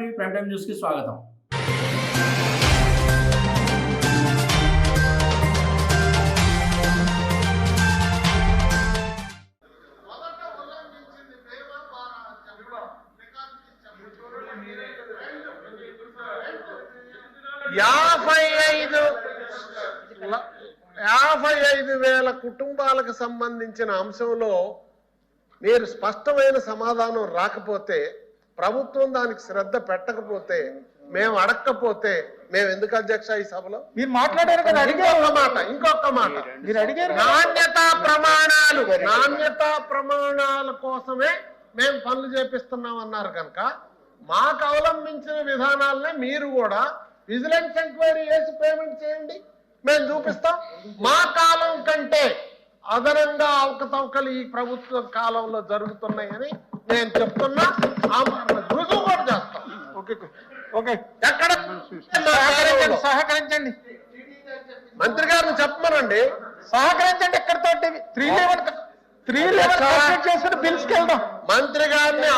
TV prime time news కి స్వాగతం. యాభై ఐదు వేల కుటుంబాలకు సంబంధించిన అంశంలో మీరు స్పష్టమైన సమాధానం రాకపోతే, ప్రభుత్వం దానికి శ్రద్ధ పెట్టకపోతే, మేము అడగకపోతే మేము ఎందుకు అధ్యక్ష ఈ సభలో? మీరు మాట్లాడారు కదా, ఇంకొక మాట మీరు అడిగారు. నాణ్యతా ప్రమాణాల కోసమే మేము పనులు చేపిస్తున్నాం అన్నారు కనుక మాకు అవలంబించిన విధానాలనే మీరు కూడా విజిలెన్స్ ఎంక్వైరీ చేసి పేమెంట్ చేయండి, మేము చూపిస్తాం. మా కాలం కంటే అదనంగా అవకతవకలు ఈ ప్రభుత్వ కాలంలో జరుగుతున్నాయని నేను చెప్తున్నా, రుజువు కూడా చేస్తాం. ఎక్కడ సహకరించండి, మంత్రి గారిని చెప్పమనండి, సహకరించండి. ఎక్కడితో 311 చేసుకుని పిలుచుకు వెళ్దాం. మంత్రి గారిని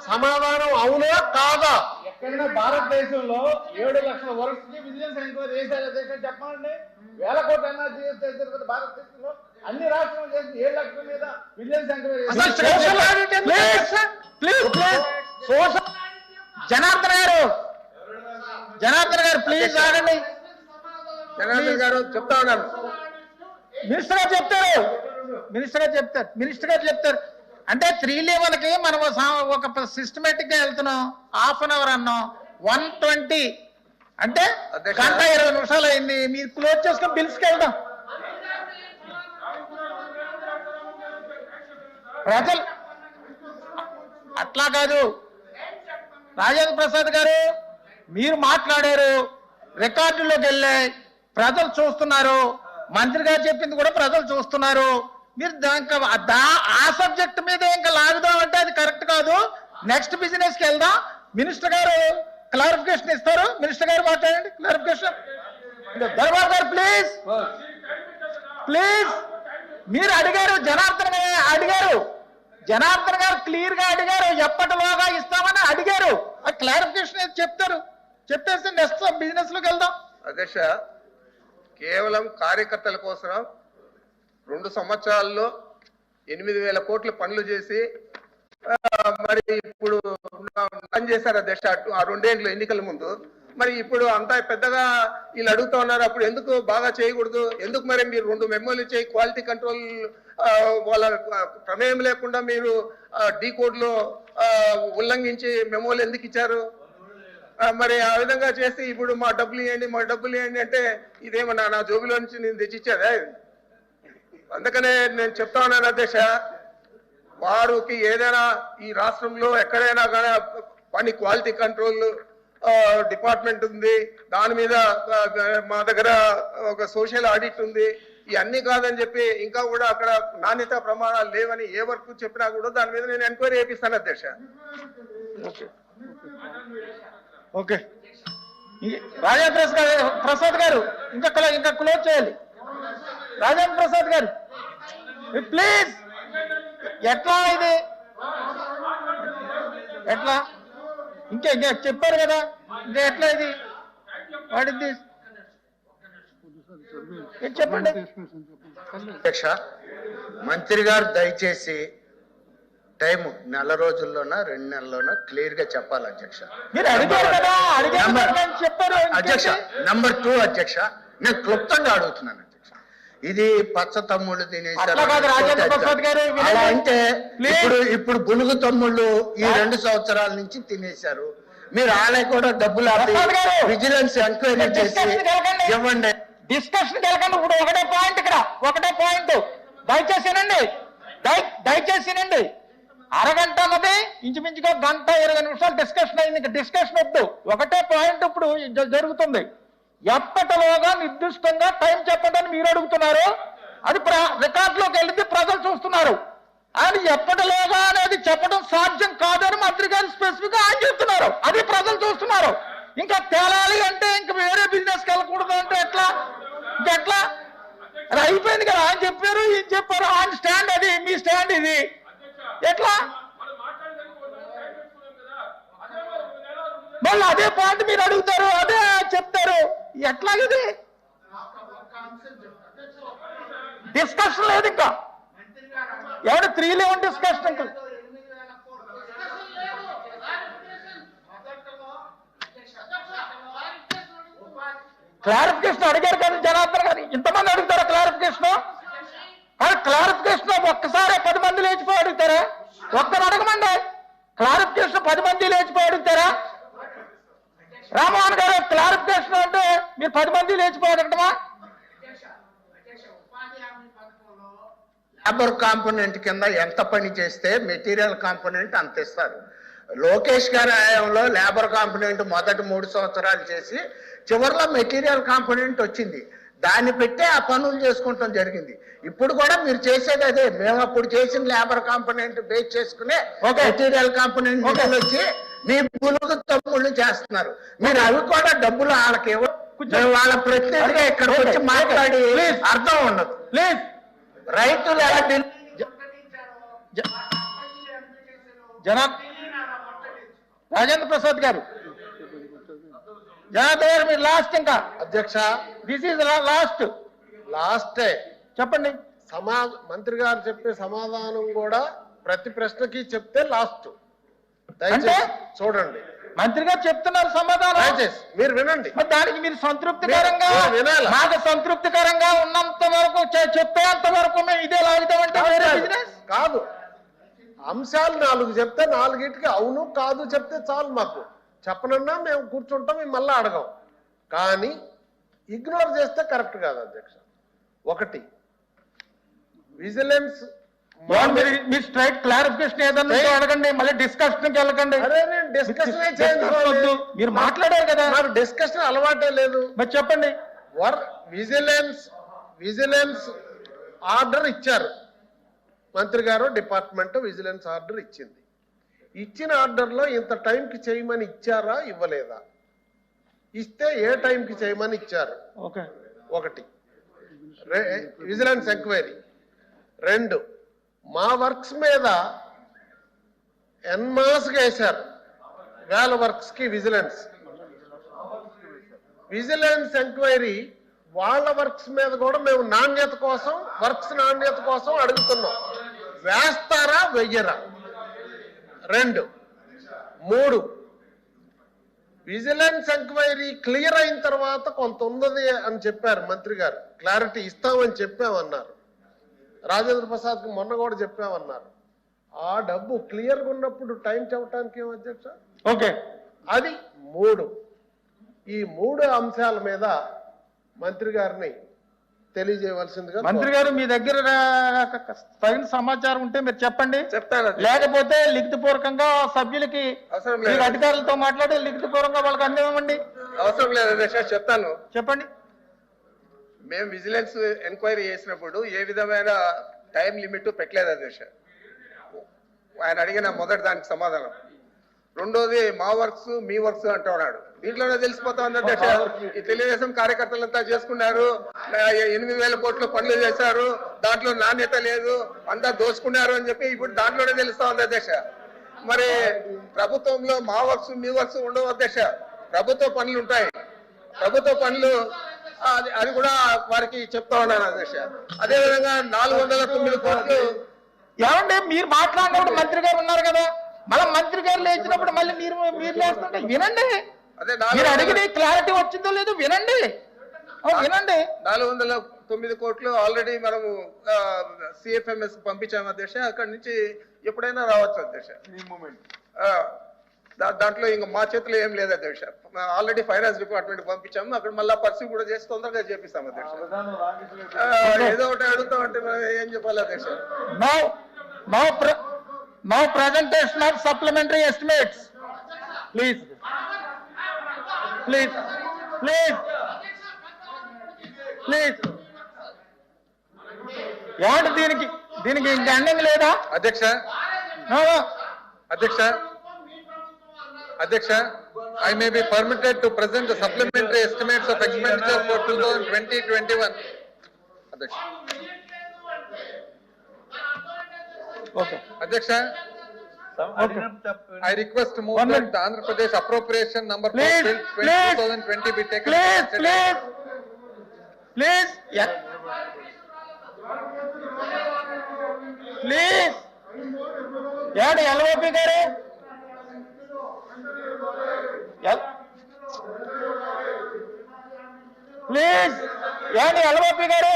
సమాధానం అవునా కాదా? ఎక్కడైనా భారతదేశంలో 7 లక్షల వర్క్స్ కి విజిలెన్స్ ఎంక్వైరీ చేశారు చెప్పండి. 1000 కోట్ల ఎన్ఆర్జీ భారతదేశంలో అన్ని రాష్ట్రాలు చేసి 7 లక్షల మీద విజిలెన్స్ ఎంక్వైరీ. జనార్దన్ గారు ప్లీజ్ ఆగండి. జనార్దన్ గారు చెప్తా ఉన్నారు, మినిస్టర్ గారు చెప్తారు. అంటే 311కి మనం ఒక సిస్టమేటిక్ గా వెళ్తున్నాం. హాఫ్ అన్ అవర్ అన్నాం, 120 అంటే గంట 20 నిమిషాలు అయింది. మీరు క్లోజ్ చేసుకొని బిల్స్కి వెళ్దాం. ప్రజలు అట్లా కాదు. రాజేంద్ర ప్రసాద్ గారు మీరు మాట్లాడారు, రికార్డులోకి వెళ్ళాయి, ప్రజలు చూస్తున్నారు. మంత్రి గారు చెప్పింది కూడా ప్రజలు చూస్తున్నారు. మీరు ఆ సబ్జెక్ట్ మీద ఇంకా లాగుదాం అంటే అది కరెక్ట్ కాదు. నెక్స్ట్ బిజినెస్ కి వెళ్దాం. మినిస్టర్ గారు క్లారిఫికేషన్ ఇస్తారు. మినిస్టర్ గారు మాట్లాడండి, క్లారిఫికేషన్. దర్బార్ గారు ప్లీజ్ మీరు అడిగారు, జనార్దన్ గారు క్లియర్ గా అడిగారు, ఎప్పటిలోగా ఇస్తామని అడిగారు. ఆ క్లారిఫికేషన్ చెప్తారు, చెప్పేసి నెక్స్ట్ బిజినెస్ లోకి వెళ్దాం. అధ్యక్ష, కేవలం కార్యకర్తల కోసం 2 సంవత్సరాల్లో 8,000 కోట్ల పనులు చేసి మరి ఇప్పుడు చేశారు అధ్యక్ష. ఆ 2 ఏళ్ళ ఎన్నికల ముందు మరి ఇప్పుడు అంతా పెద్దగా వీళ్ళు అడుగుతా ఉన్నారు. అప్పుడు ఎందుకు బాగా చేయకూడదు? ఎందుకు మరి మీరు 2 మెమోలు ఇచ్చి క్వాలిటీ కంట్రోల్ వాళ్ళ ప్రమేయం లేకుండా మీరు డీ కోడ్ లో ఉల్లంఘించి మెమోలు ఎందుకు ఇచ్చారు? మరి ఆ విధంగా చేసి ఇప్పుడు మా డబ్బులు ఇవ్వండి అంటే ఇదేమన్నా నా జోబులో నుంచి నేను తెచ్చిచ్చాదా? అందుకనే నేను చెప్తా ఉన్నాను అధ్యక్ష, వారికి ఏదైనా ఈ రాష్ట్రంలో ఎక్కడైనా కానీ పని క్వాలిటీ కంట్రోల్ డిపార్ట్మెంట్ ఉంది, దాని మీద మా దగ్గర ఒక సోషల్ ఆడిట్ ఉంది. ఇవన్నీ కాదని చెప్పి ఇంకా కూడా అక్కడ నాణ్యత ప్రమాణాలు లేవని ఏ వర్క్ చెప్పినా కూడా దాని మీద నేను ఎంక్వైరీ చేపిస్తాను అధ్యక్ష. ఓకే, రాజేంద్ర ప్రసాద్ గారు ఇంకా క్లోజ్ చేయాలి. రాజేంద్ర ప్రసాద్ గారు ప్లీజ్. ఎట్లా ఇది ఎట్లా? ఇంకా చెప్పారు కదా, ఇంకా ఎట్లా ఇది? వాడిది చెప్పండి అధ్యక్ష. మంత్రి గారు దయచేసి టైం 4 రోజుల్లోనా 2 నెలల్లోనా క్లియర్ గా చెప్పాలి అధ్యక్ష. మీరు అడిగారు కదా, చెప్పారు అధ్యక్ష. నెంబర్ 2 అధ్యక్ష, నేను క్లుప్తంగా అడుగుతున్నాను అధ్యక్ష. ఇది పచ్చ తమ్ముళ్ళు తినేసారు అలా అంటే ఇప్పుడు బులుగు తమ్ముళ్ళు ఈ 2 సంవత్సరాల నుంచి తినేశారు. మీరు ఆలయ కూడా డబ్బులు ఆపి విజిలెన్స్ ఎంక్వైరీ చేసి ఇవ్వండి. డిస్కషన్ వెళ్ళకండి. ఇప్పుడు ఒకటే పాయింట్ దయచేసి వినండి. అరగంట అన్నది ఇంచుమించుగా 1:20 నిమిషాలు డిస్కషన్ అయింది. ఇంకా డిస్కషన్ వద్దు, ఒకటే పాయింట్ ఇప్పుడు జరుగుతుంది. ఎప్పటిలోగా నిర్దిష్టంగా టైం చెప్పండి మీరు అడుగుతున్నారు. అది రికార్డులోకి వెళ్ళింది, ప్రజలు చూస్తున్నారు. అని ఎప్పటిలోగా అనేది చెప్పడం సాధ్యం కాదని మంత్రి గారు స్పెసిఫిక్ గా ఆయన చెప్తున్నారు. అది ప్రజలు చూస్తున్నారు. ఇంకా తేలాలి అంటే ఇంకా వేరే బిజినెస్కి వెళ్ళకూడదు అంటే ఎట్లా? అది అయిపోయింది కదా. ఆయన చెప్పారు, ఈయన చెప్పారు. ఆయన స్టాండ్ అది, మీ స్టాండ్ ఇది. ఎట్లా? మళ్ళీ అదే పాయింట్ మీరు అడుగుతారు, అదే చెప్తారు. ఎట్లాగిది డిస్కషన్ లేదు, ఇంకా ఎవరు 311 డిస్కషన్ ఇంకా క్లారిఫికేషన్ అడిగారు కదా జనార్దన్ గారు. ఇంతమంది అడుగుతారా క్లారిఫికేషన్? క్లారిఫికేషన్ ఒక్కసారి 10 మంది లేచిపోయి అడుగుతారా? ఒక్కరు అడగమండి, క్లారిఫికేషన్ 10 మంది లేచిపోయి అడుగుతారా? రామ్మోహన్ గారు క్లారిఫికేషన్ అంటే మీరు 10 మంది లేచిపోయి అడగటమా? లేబర్ కాంపోనెంట్ కింద ఎంత పని చేస్తే మెటీరియల్ కాంపోనెంట్ అంత ఇస్తారు. లోకేష్ గారి హయాంలో లేబర్ కాంపోనెంట్ మొదటి 3 సంవత్సరాలు చేసి చివరిలో మెటీరియల్ కాంపోనెంట్ వచ్చింది. దాన్ని పెట్టే ఆ పనులు చేసుకుంటాం జరిగింది. ఇప్పుడు కూడా మీరు చేసేది అదే. మేము అప్పుడు చేసిన లేబర్ కాంపోనెంట్ బేస్ చేసుకునే మెటీరియల్ కాంపోనెంట్ వచ్చి మీ పులుగు తమ్ముళ్ళు చేస్తున్నారు. మీరు అవి కూడా డబ్బులు వాళ్ళకి వాళ్ళ ప్రతినిధిగా ఇక్కడికి వచ్చి మాట్లాడి అర్థం ఉండదు. ప్లీజ్ రైతులు ఎలా రాజేంద్ర ప్రసాద్ గారు, జనార్దన్ గారు మీరు లాస్ట్. ఇంకా అధ్యక్ష, దిస్ ఈజ్ లాస్టే చెప్పండి. మంత్రి గారు చెప్పే సమాధానం కూడా ప్రతి ప్రశ్నకి చెప్తే లాస్ట్. దయచేసి చూడండి, మంత్రి గారు చెప్తున్నారు సమాధానం, దయచేసి మీరు వినండి. మరి దానికి మీరు సంతృప్తికరంగా వినాలి. మాకు సంతృప్తికరంగా ఉన్నంత వరకు చెప్పేంత వరకు మేము ఇదే లాగుతామంటే వేరే బిజినెస్ కాదు. అంశాలు 4 చెప్తే 4గిటికి అవును కాదు చెప్తే చాలు. మాకు చెప్పనన్నా మేము కూర్చుంటాం, మేము మళ్ళీ అడగం. కానీ ఇగ్నోర్ చేస్తే కరెక్ట్ కాదు అధ్యక్ష. ఒకటి, విజిలెన్స్ మీరు స్ట్రైట్ క్లారిఫికేషన్ ఏదన్నా అడగండి, మళ్ళీ డిస్కషన్ వెళ్ళకండి. అరే నేను డిస్కషన్ చేయించుకోవద్దు. మీరు మాట్లాడారు కదా, నాకు డిస్కషన్ అలవాటే లేదు. మరి చెప్పండి. విజిలెన్స్ ఆర్డర్ ఇచ్చారు మంత్రి గారు, డిపార్ట్మెంట్ విజిలెన్స్ ఆర్డర్ ఇచ్చింది. ఇచ్చిన ఆర్డర్లో ఇంత టైంకి చేయమని ఇచ్చారా ఇవ్వలేదా? ఇస్తే ఏ టైంకి చేయమని ఇచ్చారు? ఒకటి విజిలెన్స్ ఎంక్వైరీ. 2 మా వర్క్స్ మీద ఎన్మాస్గా వేశారు, వేల వర్క్స్ కి విజిలెన్స్ ఎంక్వైరీ. వాళ్ళ వర్క్స్ మీద కూడా మేము నాణ్యత కోసం, వర్క్స్ నాణ్యత కోసం అడుగుతున్నాం. వేస్తారా వెయ్యరా? 2. 3 విజిలెన్స్ ఎంక్వైరీ క్లియర్ అయిన తర్వాత కొంత ఉన్నది అని చెప్పారు మంత్రి గారు, క్లారిటీ ఇస్తామని చెప్పామన్నారు. రాజేంద్ర ప్రసాద్ కి మొన్న కూడా చెప్పామన్నారు. ఆ డబ్బు క్లియర్గా ఉన్నప్పుడు టైం చెప్పడానికి ఏం అధ్యక్ష? ఓకే, అది 3. ఈ 3 అంశాల మీద మంత్రి గారిని తెలియజేయవలసిందిగా. మంత్రి గారు మీ దగ్గర తగిన సమాచారం ఉంటే మీరు చెప్పండి, చెప్తాను. లేకపోతే లిఖితపూర్వకంగా సభ్యులకి అవసరం లేదు, అధికారులతో మాట్లాడి లిఖితపూర్వకంగా వాళ్ళకి అందివ్వండి. అవసరం లేదు అధ్యక్ష, చెప్తాను. చెప్పండి. మేము విజిలెన్స్ ఎంక్వైరీ చేసినప్పుడు ఏ విధమైన టైం లిమిట్ పెట్టలేదు అధ్యక్ష. ఆయన అడిగిన మొదటి దానికి సమాధానం. 2వది మా వర్క్స్ మీ వర్క్స్ అంటున్నాడు. దీంట్లోనే తెలిసిపోతుంది అధ్యక్ష, ఈ తెలుగుదేశం కార్యకర్తలంతా చేసుకున్నారు, 8,000 కోట్ల పనులు చేశారు, దాంట్లో నాణ్యత లేదు, అంతా దోచుకున్నారు అని చెప్పి ఇప్పుడు దాంట్లోనే తెలుస్తా ఉంది అధ్యక్ష. మరి ప్రభుత్వంలో మా వర్క్స్ మీ వర్క్స్ ఉండవు అధ్యక్ష. ప్రభుత్వ పనులు ఉంటాయి, ప్రభుత్వ పనులు అది కూడా వారికి చెప్తా ఉన్నాను అధ్యక్ష. అదేవిధంగా 409 కోట్లు. ఏమంటే మీరు మాట్లాడినప్పుడు మంత్రి గారు ఉన్నారు కదా, మళ్ళీ మంత్రి గారు లేచినప్పుడు మళ్ళీ మీరు లేస్తుంటే వినండి. అదే మీరు అడిగిన క్లారిటీ వచ్చిందో లేదో వినండి. 409 కోట్లు ఆల్రెడీ మనము సిఎఫ్ఎంఎస్ పంపించాము అధ్యక్ష. అక్కడి నుంచి ఎప్పుడైనా రావచ్చు అధ్యక్ష. దాంట్లో ఇంకా మా చేతిలో ఏం లేదు అధ్యక్ష. ఆల్రెడీ ఫైనాన్స్ డిపార్ట్మెంట్ పంపించాము, అక్కడ మళ్ళీ పర్సూ కూడా చేసి తొందరగా చేపిస్తాం అధ్యక్ష. ఏదో ఒకటి అడుగుతామంటే మనం ఏం చెప్పాలి అధ్యక్ష? Now presentation of supplementary estimates. Please. ఏమంటే దీనికి ఇంకా ఎండింగ్ లేదా అధ్యక్ష? అధ్యక్ష, I may be permitted to present the supplementary estimates of expenditure for 2020-21. అధ్యక్ష. ఓకే అధ్యక్ష, I request to move One that minute. the Andhra Pradesh appropriation number 4 Please, bill please, 2020 be taken. Please ఏడు LOP గారు please ఏడు LOP గారు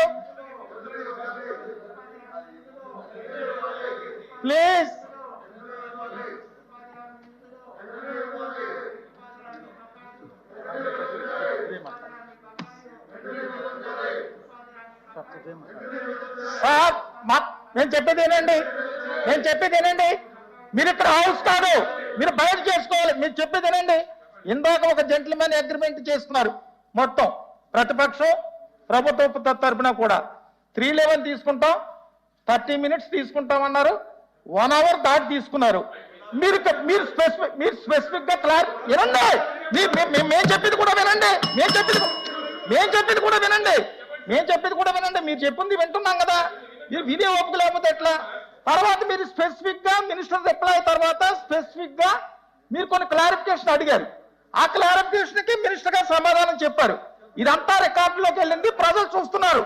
please sir నేను చెప్పేది ఏనండి మీరు ఇక్కడ హౌస్ కాదు, మీరు బయట చేసుకోవాలి. మీరు చెప్పేది ఏనండి. ఇందాక ఒక జెంటిల్మెన్ అగ్రిమెంట్ చేసుకున్నారు మొత్తం ప్రతిపక్షం ప్రభుత్వ తరపున కూడా 311 తీసుకుంటాం, 30 minutes తీసుకుంటామన్నారు, 1 hour దాటి తీసుకున్నారు. మీరు స్పెసిఫిక్ గా క్లార్ వినండి. మేము చెప్పేది కూడా వినండి. మేము చెప్పేది కూడా వినండి. మీరు చెప్పింది వింటున్నాం కదా. మీరు వినే ఓపిక లేకపోతే ఎట్లా? తర్వాత మీరు స్పెసిఫిక్ గా మినిస్టర్ రిప్లై తర్వాత స్పెసిఫిక్ గా మీరు కొన్ని క్లారిఫికేషన్ అడిగారు. ఆ క్లారిఫికేషన్ కి మినిస్టర్ గారు సమాధానం చెప్పారు. ఇదంతా రికార్డులోకి వెళ్ళింది, ప్రజలు చూస్తున్నారు.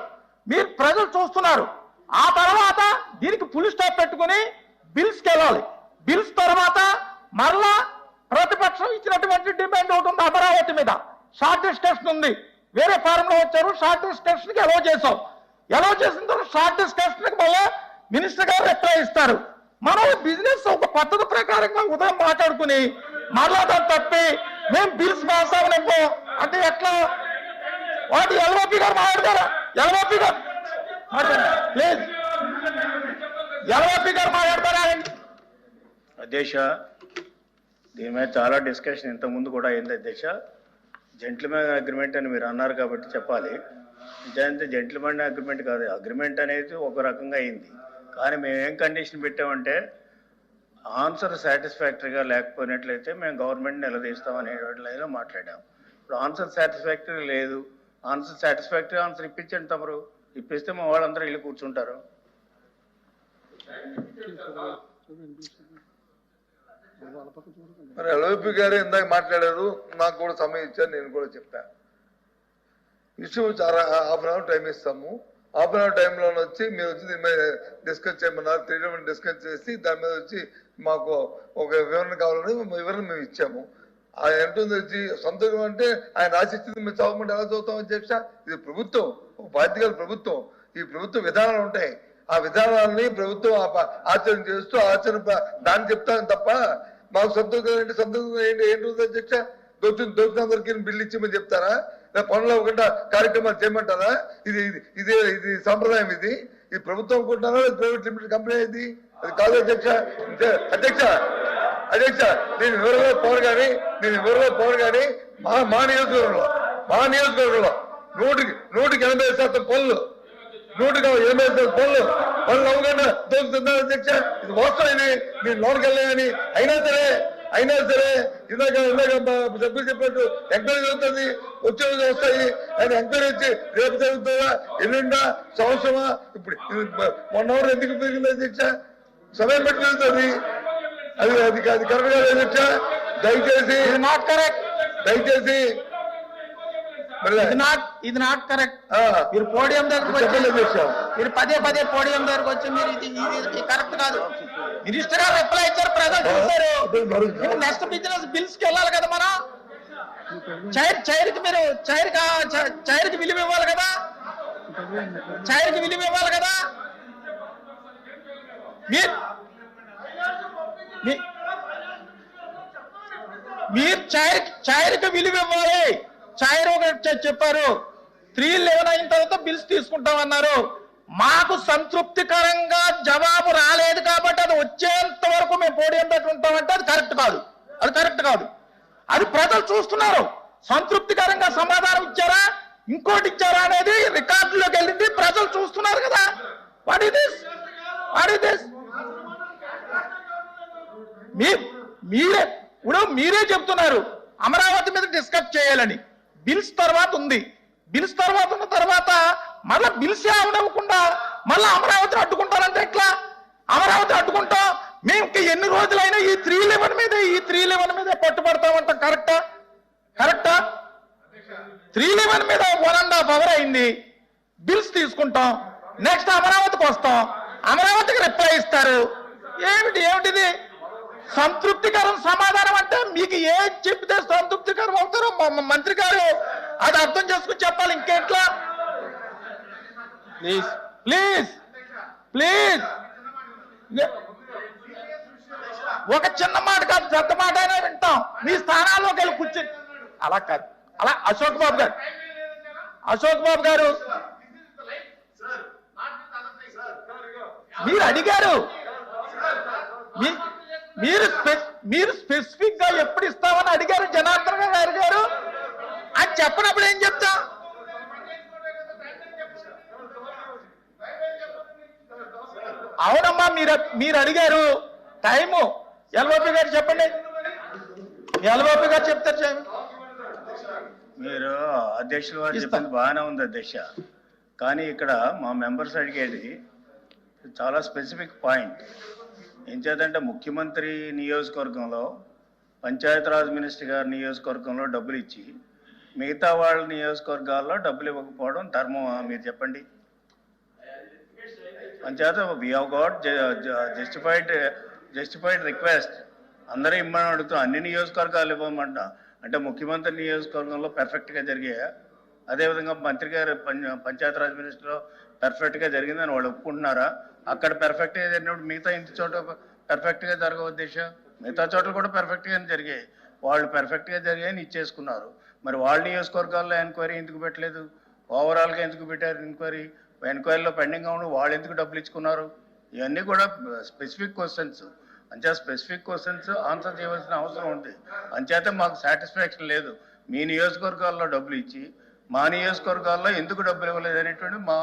ఆ తర్వాత దీనికి ఫుల్ స్టాప్ పెట్టుకుని బిల్స్కి వెళ్ళాలి. బిల్స్ తర్వాత మరలా ప్రతిపక్షం ఇచ్చినటువంటి డిమాండ్ ఒకటి ఉంది, అమరావతి మీద షార్ట్ డిస్కషన్ ఉంది. వేరే ఫారం లో వచ్చారు, షార్ట్ డిస్కషన్ కి ఎలో చేసాం. ఎలో చేసిన తర్వాత షార్ట్ డిస్కషన్ కి మళ్ళీ మినిస్టర్ గారు రిప్లై ఇస్తారు. మనం బిజినెస్ ఒక పద్ధతి ప్రకారంగా ఉదయం మాట్లాడుకుని మరలా దాన్ని తప్పి మేము బిల్స్ పాస్ అవ్వలేము అంటే ఎట్లా? వాటి ఎల్ఓపి గారు మాట్లాడతారా? ఎల్ఓపి గారు ప్లీజ్, ఎల్ఓపి గారు మాట్లాడతారా? అధ్యక్ష, దీని మీద చాలా డిస్కషన్ ఇంత ముందు కూడా అయింది అధ్యక్ష. జెంట్ల్మెన్ అగ్రిమెంట్ అని మీరు అన్నారు కాబట్టి చెప్పాలి. నిజానికి జెంట్ల్మెన్ అగ్రిమెంట్ కాదు, అగ్రిమెంట్ అనేది ఒక రకంగా అయింది. కానీ మేము ఏం కండిషన్ పెట్టామంటే ఆన్సర్ సాటిస్ఫాక్టరీగా లేకపోయినట్లయితే మేము గవర్నమెంట్ నిలదీస్తాం అనేటువంటి లైన్లో మాట్లాడాం. ఇప్పుడు ఆన్సర్ సాటిస్ఫాక్టరీ లేదు. ఆన్సర్ సాటిస్ఫాక్టరీ ఆన్సర్ ఇప్పించండి తమరు. ఇప్పిస్తే మా వాళ్ళందరూ వెళ్ళి కూర్చుంటారు. మరి ఎల్ఓపి గారు ఇందాక మాట్లాడారు, నాకు కూడా సమయం ఇచ్చారు, నేను కూడా చెప్పాను. ఇష్యూ చాలా హాఫ్ అన్ అవర్ టైం ఇస్తాము. హాఫ్ అన్ అవర్ టైంలో వచ్చి మీరు వచ్చి దీని మీద డిస్కస్ చేయమన్నారు. 3 డిస్కస్ చేసి దాని మీద వచ్చి మాకు ఒక వివరణ కావాలని వివరణ మేము ఇచ్చాము. ఆయన అంటుంది వచ్చి సొంతం అంటే ఆయన రాసిచ్చింది మేము చదవమంటే ఎలా చదువుతాం అధ్యక్ష? ఇది ప్రభుత్వం, ఒక బాధ్యత ప్రభుత్వం. ఈ ప్రభుత్వ విధానాలు ఉంటాయి, ఆ విధానాలని ప్రభుత్వం ఆచరణ చేస్తూ దాన్ని చెప్తాను తప్ప మాకు సంతోషం ఏంటి అధ్యక్ష? దొరికినందరికీ బిల్లు ఇచ్చేమని చెప్తారా? పనులు అవ్వకుండా కార్యక్రమాలు చేయమంటారా? ఇది సాంప్రదాయం. ఇది ప్రభుత్వం అనుకుంటున్నారా? ప్రైవేట్ లిమిటెడ్ కంపెనీ ఇది? అది కాదు అధ్యక్ష. అధ్యక్ష నేను వివరంగా పోను కానీ మా నియోజకవర్గంలో 100% పనులు 180% పనులు అవ్వకుండా దొరుకుతున్నారు అధ్యక్ష. ఇది వాస్తవం. నేను లోనికి వెళ్ళాయని అయినా సరే ఇందాక సభ్యులు చెప్పినట్టు ఎంక్వైరీ జరుగుతుంది, వచ్చే వస్తాయి. ఆయన ఎంక్వైరీ వచ్చి రేపు జరుగుతుందా, ఎల్లుండా, సంవత్సరమా? ఇప్పుడు 1 hour ఎందుకు పెరిగింది అధ్యక్ష? సమయం పెట్టి జరుగుతుంది. అది కరెక్ట్ కాదు అధ్యక్ష. దయచేసి ఇది నాట్ కరెక్ట్. మీరు పోడియం దగ్గరకు వచ్చి మీరు పదే పోడియం దగ్గరకు వచ్చి మీరు ఇది కరెక్ట్ కాదు. మినిస్టర్ గారు రిప్లై ఇచ్చారు, ప్రజలు చూశారు. నెక్స్ట్ బిజినెస్ బిల్స్ కి వెళ్ళాలి కదా మనం. చైర్కి విలువ ఇవ్వాలి కదా. మీరు చైర్కి విలువ ఇవ్వాలి. చైర్ ఒక చెప్పారు, 311 అయిన తర్వాత బిల్స్ తీసుకుంటామన్నారు. మాకు సంతృప్తికరంగా జవాబు రాలేదు కాబట్టి అది వచ్చేంత వరకు మేము పోడియం పెట్టి ఉంటామంటే అది కరెక్ట్ కాదు. అది ప్రజలు చూస్తున్నారు. సంతృప్తికరంగా సమాధానం ఇచ్చారా, ఇంకోటి ఇచ్చారా అనేది రికార్డులోకి వెళ్ళింది, ప్రజలు చూస్తున్నారు కదా. What is this? మీరే చెప్తున్నారు అమరావతి మీద డిస్కస్ చేయాలని. బిల్స్ తర్వాత ఉంది. బిల్స్ తర్వాత ఉన్న తర్వాత మళ్ళీ బిల్స్ అవడకుండా మళ్ళీ అమరావతిని అడ్డుకుంటారంటే ఎట్లా? అమరావతి అడ్డుకుంటాం మేము ఇంక ఎన్ని రోజులైనా ఈ 311 మీద పట్టుబడతామంటాం. కరెక్టా? 311 మీద 1.5 hour అయింది. బిల్స్ తీసుకుంటాం, నెక్స్ట్ అమరావతికి వస్తాం, అమరావతికి రిప్లై ఇస్తారు. ఏమిటిది సంతృప్తికరం సమాధానం? అంటే మీకు ఏం చెప్తే సంతృప్తికరం అవుతారో మంత్రి గారు అది అర్థం చేసుకుని చెప్పాలి. ఇంకెట్లా? ప్లీజ్ ఒక చిన్న మాట కాదు, పెద్ద మాట అయినా వింటాం. మీ స్థానాల్లోకి వెళ్ళి కూర్చొని అలా కాదు. అలా అశోక్ బాబు గారు మీరు అడిగారు, మీరు స్పెసిఫిక్ గా ఎప్పుడు ఇస్తామని అడిగారు జనార్దన్ గారు. అది చెప్పినప్పుడు ఏం చెప్తా? అవునమ్మా, మీరు అడిగారు టైము. ఎల్ఓపి గారు చెప్పండి. ఎల్ఓపి గారు చెప్తారు. మీరు అధ్యక్షుల వారు చెప్పింది బాగానే ఉంది అధ్యక్ష, కానీ ఇక్కడ మా మెంబర్స్ అడిగేది చాలా స్పెసిఫిక్ పాయింట్. ఏం చేద్దంటే ముఖ్యమంత్రి నియోజకవర్గంలో పంచాయతీరాజ్ మినిస్టర్ గారి నియోజకవర్గంలో డబ్బులు ఇచ్చి మిగతా వాళ్ళ నియోజకవర్గాల్లో డబ్బులు ఇవ్వకపోవడం ధర్మమా? మీరు చెప్పండి. పంచాయతీ we have got justified request. అందరూ ఇమ్మని అడుగుతాం, అన్ని నియోజకవర్గాలు ఇవ్వమంట. అంటే ముఖ్యమంత్రి నియోజకవర్గంలో పర్ఫెక్ట్గా జరిగాయా? అదేవిధంగా మంత్రి గారు పంచాయతీరాజ్ మినిస్టర్ పర్ఫెక్ట్గా జరిగిందని వాళ్ళు ఒప్పుకుంటున్నారా? అక్కడ పర్ఫెక్ట్గా జరిగినప్పుడు మిగతా ఇంటి చోట పర్ఫెక్ట్గా జరగవు ఉద్దేశం. మిగతా చోట్ల కూడా పర్ఫెక్ట్గానే జరిగాయి. వాళ్ళు పర్ఫెక్ట్గా జరిగాయని ఇచ్చేసుకున్నారు. మరి వాళ్ళ నియోజకవర్గాల్లో ఎంక్వైరీ ఎందుకు పెట్టలేదు? ఓవరాల్గా ఎందుకు పెట్టారు ఎంక్వైరీ? ఎంక్వైరీలో పెండింగ్గా ఉండి వాళ్ళు ఎందుకు డబ్బులు ఇచ్చుకున్నారు? ఇవన్నీ కూడా స్పెసిఫిక్ క్వశ్చన్స్. అంచేత స్పెసిఫిక్ క్వశ్చన్స్ ఆన్సర్ చేయవలసిన అవసరం ఉంది. అంచేత మాకు సాటిస్ఫాక్షన్ లేదు. మీ నియోజకవర్గాల్లో డబ్బులు ఇచ్చి మా నియోజకవర్గాల్లో ఎందుకు డబ్బులు ఇవ్వలేదు అనేటువంటి మా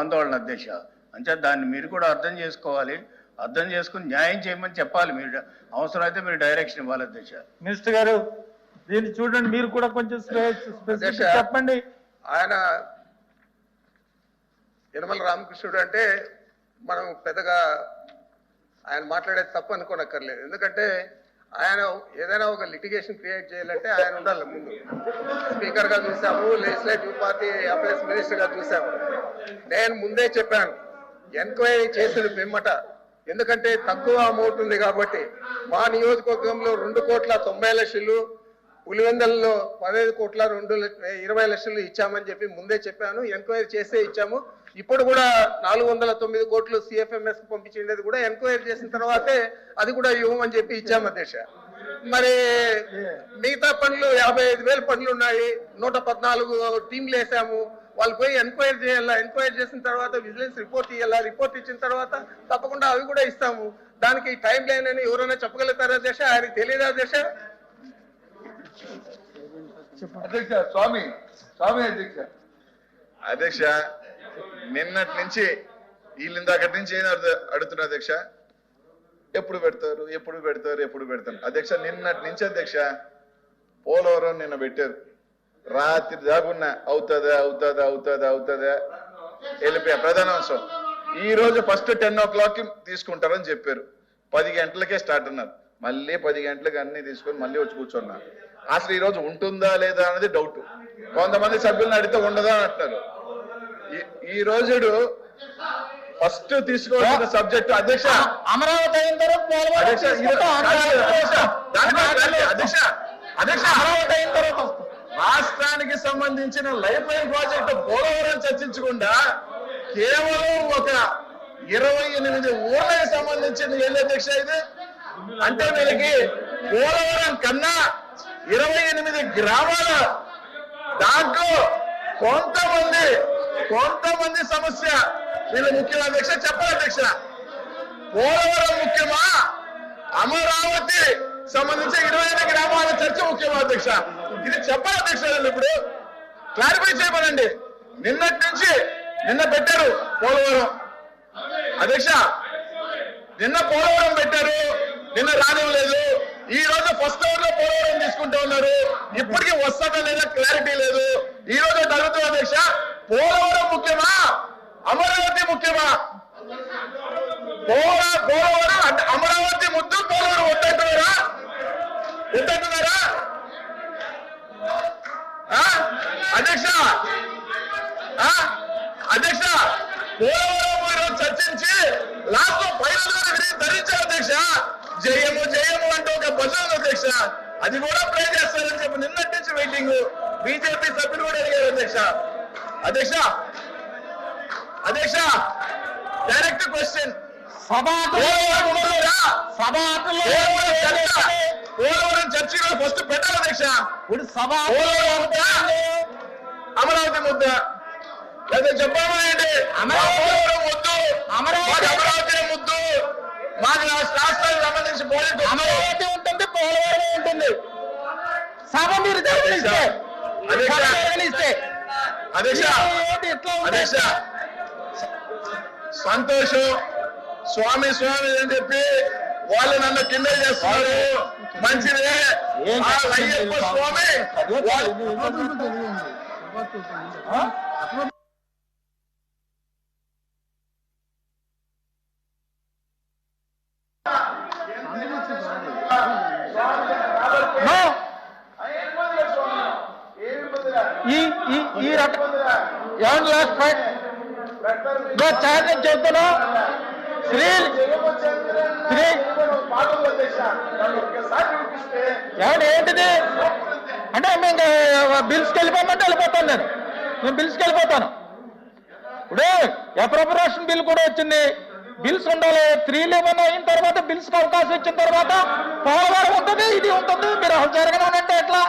ఆందోళన అధ్యక్ష. అంచేత దాన్ని మీరు కూడా అర్థం చేసుకోవాలి. అర్థం చేసుకుని న్యాయం చేయమని చెప్పాలి. మీరు అవసరమైతే మీరు డైరెక్షన్ ఇవ్వాలి అధ్యక్ష. మినిస్టర్ గారు దీన్ని చూడండి, మీరు కూడా కొంచెం చెప్పండి. ఆయన యనమల రామకృష్ణుడు అంటే మనం పెద్దగా ఆయన మాట్లాడేది తప్పు అనుకోనక్కర్లేదు. ఎందుకంటే ఆయన ఏదైనా ఒక లిటిగేషన్ క్రియేట్ చేయాలంటే ఆయన ఉండాలి. ముందు స్పీకర్ గా చూసాము, లెజిస్లేటివ్ పార్టీ అఫైర్స్ మినిస్టర్ గా చూసాము. నేను ముందే చెప్పాను ఎంక్వైరీ చేసిన పిమ్మట, ఎందుకంటే తక్కువ అమౌంట్ ఉంది కాబట్టి. మా నియోజకవర్గంలో 2,90,00,000, పులివెందల్లో 15,20,00,000 ఇచ్చామని చెప్పి ముందే చెప్పాను. ఎంక్వైరీ చేసే ఇచ్చాము. ఇప్పుడు కూడా 409 కోట్లు సిఎఫ్ఎంఎస్ పంపించేది కూడా ఎంక్వైరీ చేసిన తర్వాతే అది కూడా ఇవ్వమని చెప్పి ఇచ్చాము అధ్యక్ష. మరి మిగతా పనులు 55,000 పనులు ఉన్నాయి. 114 టీంలు వేసాము. వాళ్ళు పోయి ఎంక్వైరీ చేయాలా. ఎంక్వైరీ చేసిన తర్వాత విజిలెన్స్ రిపోర్ట్ ఇవ్వాలా. రిపోర్ట్ ఇచ్చిన తర్వాత తప్పకుండా అవి కూడా ఇస్తాము. దానికి టైం లైన్ అని ఎవరైనా చెప్పగలుగుతారా అధ్యక్ష? ఆయనకి తెలియదా అధ్యక్ష? అధ్యక్ష స్వామి అధ్యక్ష నిన్నటి నుంచి వీళ్ళు ఇందాకటి నుంచి ఏం అడుగుతున్నారు అధ్యక్ష? ఎప్పుడు పెడతారు అధ్యక్ష? నిన్నటి నుంచి అధ్యక్ష పోలవరం నిన్న పెట్టారు. రాత్రి దాకున్నా అవుతుందా వెళ్ళిపోయా. ప్రధాన అంశం ఈ రోజు ఫస్ట్ 10 o'clock తీసుకుంటారని చెప్పారు. 10 గంటలకే స్టార్ట్ అన్నారు. మళ్ళీ 10 గంటలకు అన్ని తీసుకొని మళ్ళీ వచ్చి కూర్చున్నారు. అసలు ఈ రోజు ఉంటుందా లేదా అనేది డౌట్. కొంతమంది సభ్యులను అడిగితే ఉండదా అంటున్నారు. ఈ రోజు ఫస్ట్ తీసుకోవాల్సిన సబ్జెక్టు అధ్యక్ష అమరావతి అయిన తర్వాత రాష్ట్రానికి సంబంధించిన లైఫ్ లైన్ ప్రాజెక్టు పోలవరం చర్చించకుండా కేవలం ఒక 28 ఊర్లకు సంబంధించింది ఏంటి అధ్యక్ష ఇది? అంటే వీళ్ళకి పోలవరం కన్నా 28 గ్రామాల దాంట్లో కొంతమంది సమస్య వీళ్ళు ముఖ్యమా అధ్యక్ష? చెప్పాలి అధ్యక్ష. పోలవరం ముఖ్యమా, అమరావతి సంబంధించి 25 గ్రామాల చర్చ ముఖ్యమా అధ్యక్ష? ఇది చెప్పాలి అధ్యక్ష. ఇప్పుడు క్లారిఫై చేయమనండి. నిన్న పెట్టారు పోలవరం అధ్యక్ష. నిన్న పోలవరం పెట్టారు, నిన్న రానివ్వలేదు. ఈ రోజు ఫస్ట్ అవర్ లో పోలవరం తీసుకుంటూ ఉన్నారు. ఇప్పటికీ వస్తుందా లేదా క్లారిటీ లేదు. ఈ రోజు అడుగుతున్నా అధ్యక్ష, పోలవరం ముఖ్యమా, అమరావతి ముఖ్యమా? పోలవరం అంటే అధ్యక్ష అధ్యక్ష పోలవరం చర్చించి లాస్ట్ లో ఫైనల్ గా ధరించారు అధ్యక్ష. జయము జయము అంటూ ఒక భజన అధ్యక్ష. అది కూడా ప్లే చేస్తారని చెప్పి నిన్నటి నుంచి వెయిటింగ్. బీజేపీ సభ్యులు కూడా అడిగారు అధ్యక్ష. అధ్యక్ష అధ్యక్ష డైరెక్ట్ క్వశ్చన్. పోలవరం చర్చలో ఫస్ట్ పెట్టాలి అధ్యక్ష. అమరావతి ముద్ద లేదా చెప్పాలంటే పోలవరం వద్దు, అమరావతి ముద్దు. మాకు రాష్ట్రానికి సంబంధించి అమరావతి ఉంటుంది, పోలవరం ఉంటుంది. సభ మీరు అధ్యక్ష సంతోషం స్వామి స్వామి అని చెప్పి వాళ్ళు నన్ను కింద చేస్తున్నారు. మంచిదే. అయ్యప్ప స్వామి ఈ రకం లాస్ట్ ఫైట్ ఛాలెంజ్ చేస్తున్నా. ఏంటిది అంటే మేము బిల్స్కి వెళ్ళిపోమంటే వెళ్ళిపోతాను. నేను బిల్స్కి వెళ్ళిపోతాను. ఇప్పుడు అప్రోప్రియేషన్ బిల్ కూడా వచ్చింది. బిల్స్ ఉండాలి. 311 అయిన తర్వాత బిల్స్కి అవకాశం ఇచ్చిన తర్వాత పోలవరం ఉంటుంది, ఇది ఉంటుంది. మీరు జరగనంటే ఎట్లా?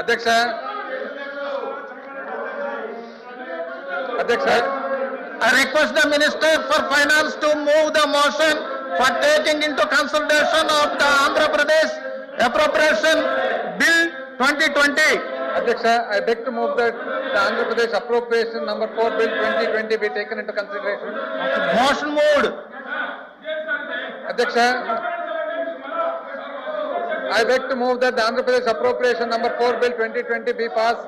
అధ్యక్ష I request the Minister for Finance to move the motion for taking into consideration of the Andhra Pradesh Appropriation Bill 2020. Adhyaksha, I beg to move that the Andhra Pradesh Appropriation Number 4 Bill 2020 be taken into consideration. Motion moved. Adhyaksha, I beg to move that the Andhra Pradesh Appropriation Number 4 Bill 2020 be passed.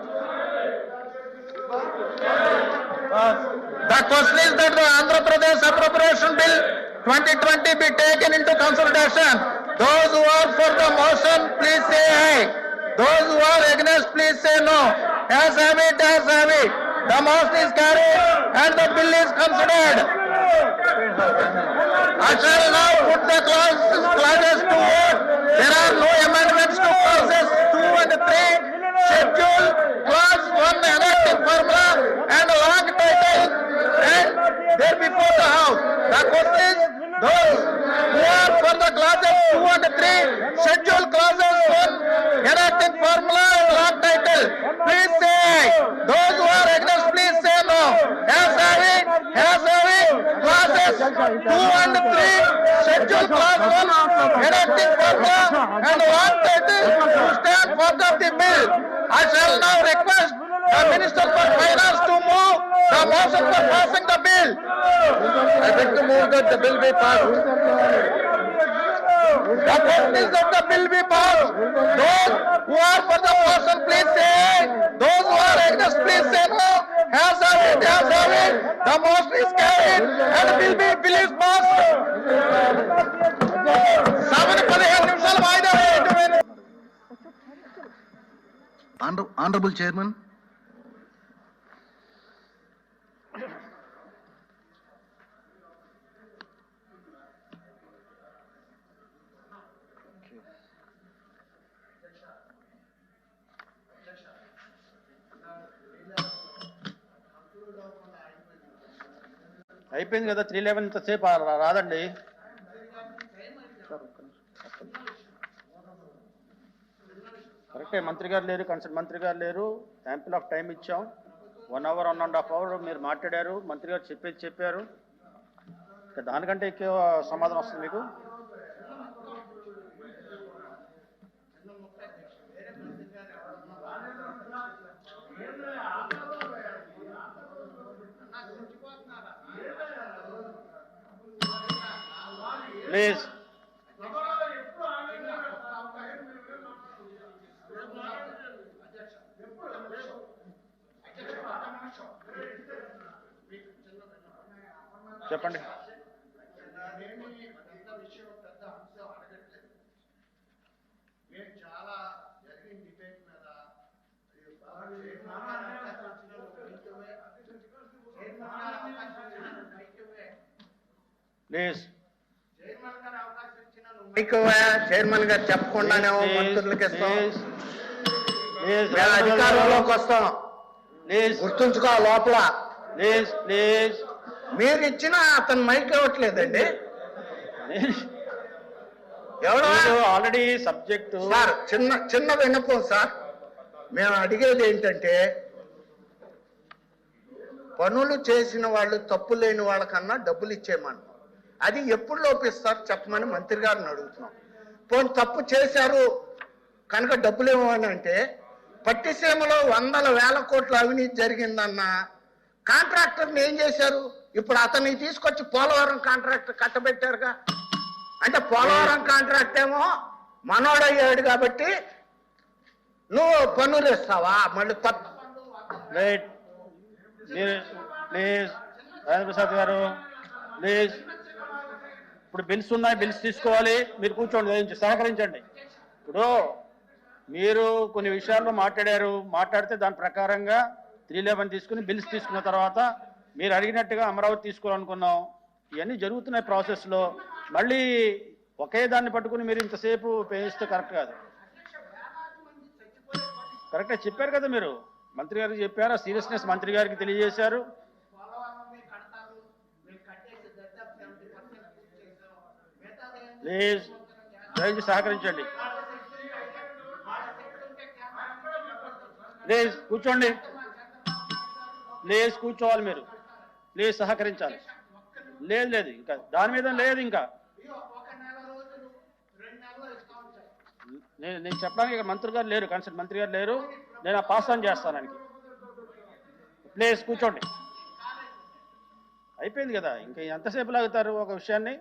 The question is that the Andhra Pradesh Appropriation Bill 2020 be taken into consideration. Those who are for the motion, please say aye. Those who are against, please say no. As have it, as have it. The motion is carried and the bill is considered. I shall now put the clauses to vote. There are no amendments to clauses 2 and 3. Schedule clause 1 enacting formula and long title and there before the house. The question is those who are for the clauses 2 and 3, schedule clauses 1 enacting formula and long title, please say aye. Those who are against, please say no. As have it, clauses 2 and 3, schedule clause 1 enacting formula and long title to stand part of the bill. I shall now request the Minister for Finance to move the motion for passing the bill. I beg to move that the bill be passed. The question is that the bill be passed. Those who are for the motion, please say aye. Those who are against, please say no. As have it, the motion is carried and bill is passed. 7-15 నిమిషాలు వాయిదా వేయండి. Honorable Chairman. అయిపోయింది కదా 311 ఇంతసేపు రాదండి. కరెక్టే, మంత్రి గారు లేరు, కన్సల్ట్ మంత్రి గారు లేరు. యాంపుల్ ఆఫ్ టైం ఇచ్చాం. 1 hour 1.5 hours మీరు మాట్లాడారు. మంత్రి గారు చెప్పారు. దానికంటే ఎక్కువ సమాధానం వస్తుంది మీకు. ప్లీజ్ చెప్పండి. ప్లీజ్. చైర్మన్ గారు చెప్పకుండానే మంత్రులకి ఇస్తాం. మేము అధికారంలోకి వస్తాం, గుర్తుంచుకో లోపల. మీరు ఇచ్చిన అతను మైక్ ఇవ్వట్లేదండి. ఎవరో ఆల్రెడీ సబ్జెక్టు సార్ చిన్న విన్నపం సార్. మేము అడిగేది ఏంటంటే, పనులు చేసిన వాళ్ళు తప్పు లేని వాళ్ళకన్నా డబ్బులు ఇచ్చేయమని, అది ఎప్పుడు లోపిస్తారు చెప్పమని మంత్రి గారిని అడుగుతున్నాం. పోనీ తప్పు చేశారు కనుక డబ్బులు ఇవ్వమని అంటే, పట్టిసీమలో 100,000 కోట్ల అవినీతి జరిగిందన్న కాంట్రాక్టర్ని ఏం చేశారు? ఇప్పుడు అతన్ని తీసుకొచ్చి పోలవరం కాంట్రాక్ట్ కట్టబెట్టారుగా. అంటే పోలవరం కాంట్రాక్ట్ ఏమో మనోడయ్యాడు కాబట్టి నువ్వు పన్నులు ఇస్తావా? మళ్ళీ తప్పు. ప్లీజ్ రాజేంద్ర ప్రసాద్ గారు ప్లీజ్. ఇప్పుడు బిల్స్ ఉన్నాయి, బిల్స్ తీసుకోవాలి. మీరు కూర్చోండి, సహకరించండి. ఇప్పుడు మీరు కొన్ని విషయాల్లో మాట్లాడితే దాని ప్రకారంగా 311 తీసుకుని బిల్స్ తీసుకున్న తర్వాత మీరు అడిగినట్టుగా అమరావతి తీసుకోవాలనుకున్నాం. ఇవన్నీ జరుగుతున్నాయి ప్రాసెస్లో. మళ్ళీ ఒకే దాన్ని పట్టుకుని మీరు ఇంతసేపు పేయిస్తే కరెక్ట్ కాదు. కరెక్ట్గా చెప్పారు కదా, మీరు మంత్రి గారికి చెప్పారు. ఆ సీరియస్నెస్ మంత్రి గారికి తెలియజేశారు. ప్లీజ్ దయచేసి సహకరించండి. ప్లీజ్ కూర్చోండి. ప్లీజ్ కూర్చోవాలి మీరు. ప్లీజ్ సహకరించాలి. లేదు ఇంకా దాని మీద లేదు. ఇంకా నేను చెప్పడానికి ఇక్కడ మంత్రి గారు లేరు, కన్సల్ట్ మంత్రి గారు లేరు. నేను పాస్ ఆన్ చేస్తాను ఆయనకి. ప్లీజ్ కూర్చోండి. అయిపోయింది కదా, ఇంకా ఎంతసేపు లాగుతారు ఒక విషయాన్ని?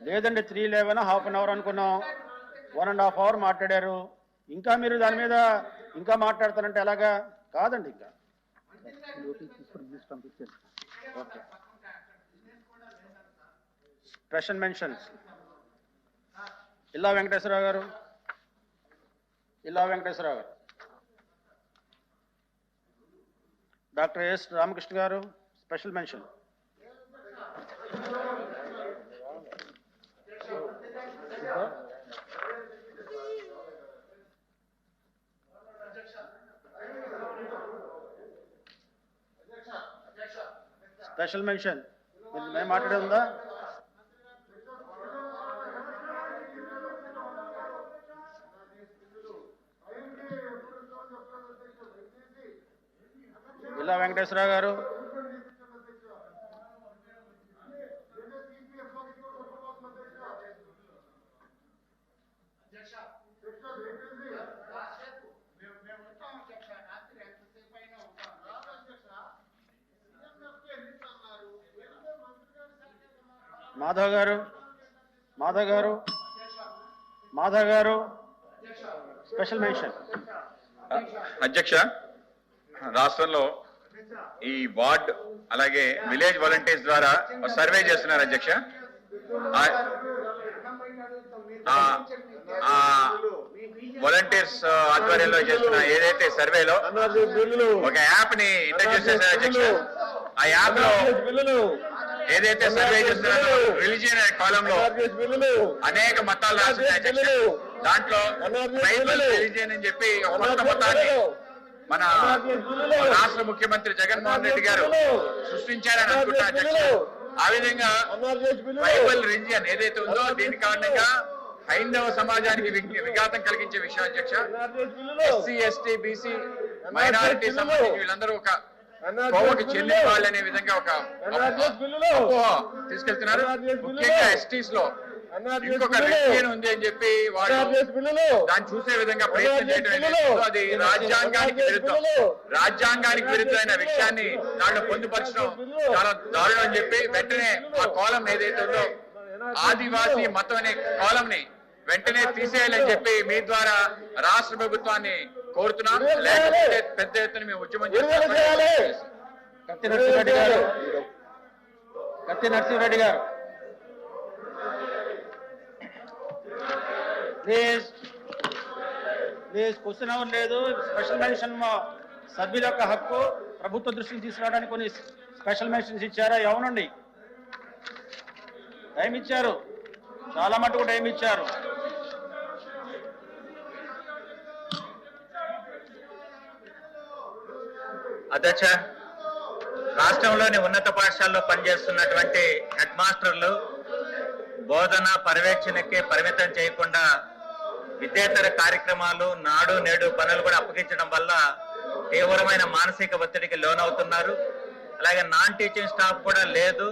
లేదండి 311 హాఫ్ అన్ అవర్ అనుకున్నాం, 1.5 hour మాట్లాడారు. ఇంకా మీరు దాని మీద ఇంకా మాట్లాడతారంటే ఎలాగా? కాదండి. ఇంకా ఓకే. స్పెషల్ మెన్షన్స్ ఇల్లా వెంకటేశ్వరరావు గారు. డాక్టర్ ఎస్ రామకృష్ణ గారు, స్పెషల్ మెన్షన్. స్పెషల్ మెన్షన్ మేము మాట్లాడేది ఉందా? ఇలా వెంకటేశ్వరరావు గారు. మాధవ్ గారు స్పెషల్ మెన్షన్. అధ్యక్ష, రాష్ట్రంలో ఈ వార్డ్ అలాగే విలేజ్ వాలంటీర్స్ ద్వారా సర్వే చేస్తున్నారు అధ్యక్ష. వాలంటీర్స్ ఆధ్వర్యంలో చేస్తున్న ఏదైతే సర్వేలో ఒక యాప్ ని ఇంట్రడ్యూస్ చేశారు అధ్యక్ష. ఆ యాప్ లో ఏదైతే సర్వే చేస్తున్నారో రిలీజియన్ అనే కాలంలో అనేక మతాలు రాస్తున్నాయి అధ్యక్ష. దాంట్లో బైబిల్ రిలీజియన్ అని చెప్పి ఒక కొత్త మతాన్ని మన రాష్ట్ర ముఖ్యమంత్రి జగన్మోహన్ రెడ్డి గారు సృష్టించారని అనుకుంటా అధ్యక్ష. ఆ విధంగా బైబిల్ రిలీజియన్ ఏదైతే ఉందో దీని కారణంగా హైందవ సమాజానికి విఘాతం కలిగించే విషయం అధ్యక్ష. ఎస్సీ ఎస్టీ బీసీ మైనారిటీ సంబంధించి వీళ్ళందరూ ఒక కోవకి చెందిన వాళ్ళు అనే విధంగా ఒక తీసుకెళ్తున్నారు. ముఖ్యంగా ఎస్టీస్ లో ఇంకొక రిలీజియన్ ఉంది అని చెప్పి వాళ్ళు దాన్ని చూసే విధంగా ప్రయత్నం చేయడం అది రాజ్యాంగానికి విరుద్ధమైన విషయాన్ని దాంట్లో పొందుపరచడం చాలా దారుణం అని చెప్పి వెంటనే ఆ కాలం ఏదైతే ఉందో ఆదివాసీ మతం అనే కాలం ని వెంటనే తీసేయాలని చెప్పి మీ ద్వారా రాష్ట్ర ప్రభుత్వాన్ని కోరుతున్నాం. లేకపోతే పెద్ద ఎత్తున మేము ఉద్యమం చేస్తాం. కత్తి నరసింహారెడ్డి గారు ప్లీజ్ క్వశ్చన్ అవర్ లేదు. స్పెషల్ మెన్షన్ సభ్యుల యొక్క హక్కు ప్రభుత్వ దృష్టికి తీసుకురావడానికి కొన్ని స్పెషల్ మెన్షన్స్ ఇచ్చారా? అవునండి. టైం ఇచ్చారు, చాలా మటుకు టైం ఇచ్చారు. అధ్యక్ష, రాష్ట్రంలోని ఉన్నత పాఠశాలలో పనిచేస్తున్నటువంటి హెడ్ మాస్టర్లు బోధన పర్యవేక్షణకే పరిమితం చేయకుండా విద్యేతర కార్యక్రమాలు, నాడు నేడు పనులు కూడా అప్పగించడం వల్ల తీవ్రమైన మానసిక ఒత్తిడికి లోనవుతున్నారు. అలాగే నాన్ టీచింగ్ స్టాఫ్ కూడా లేదు.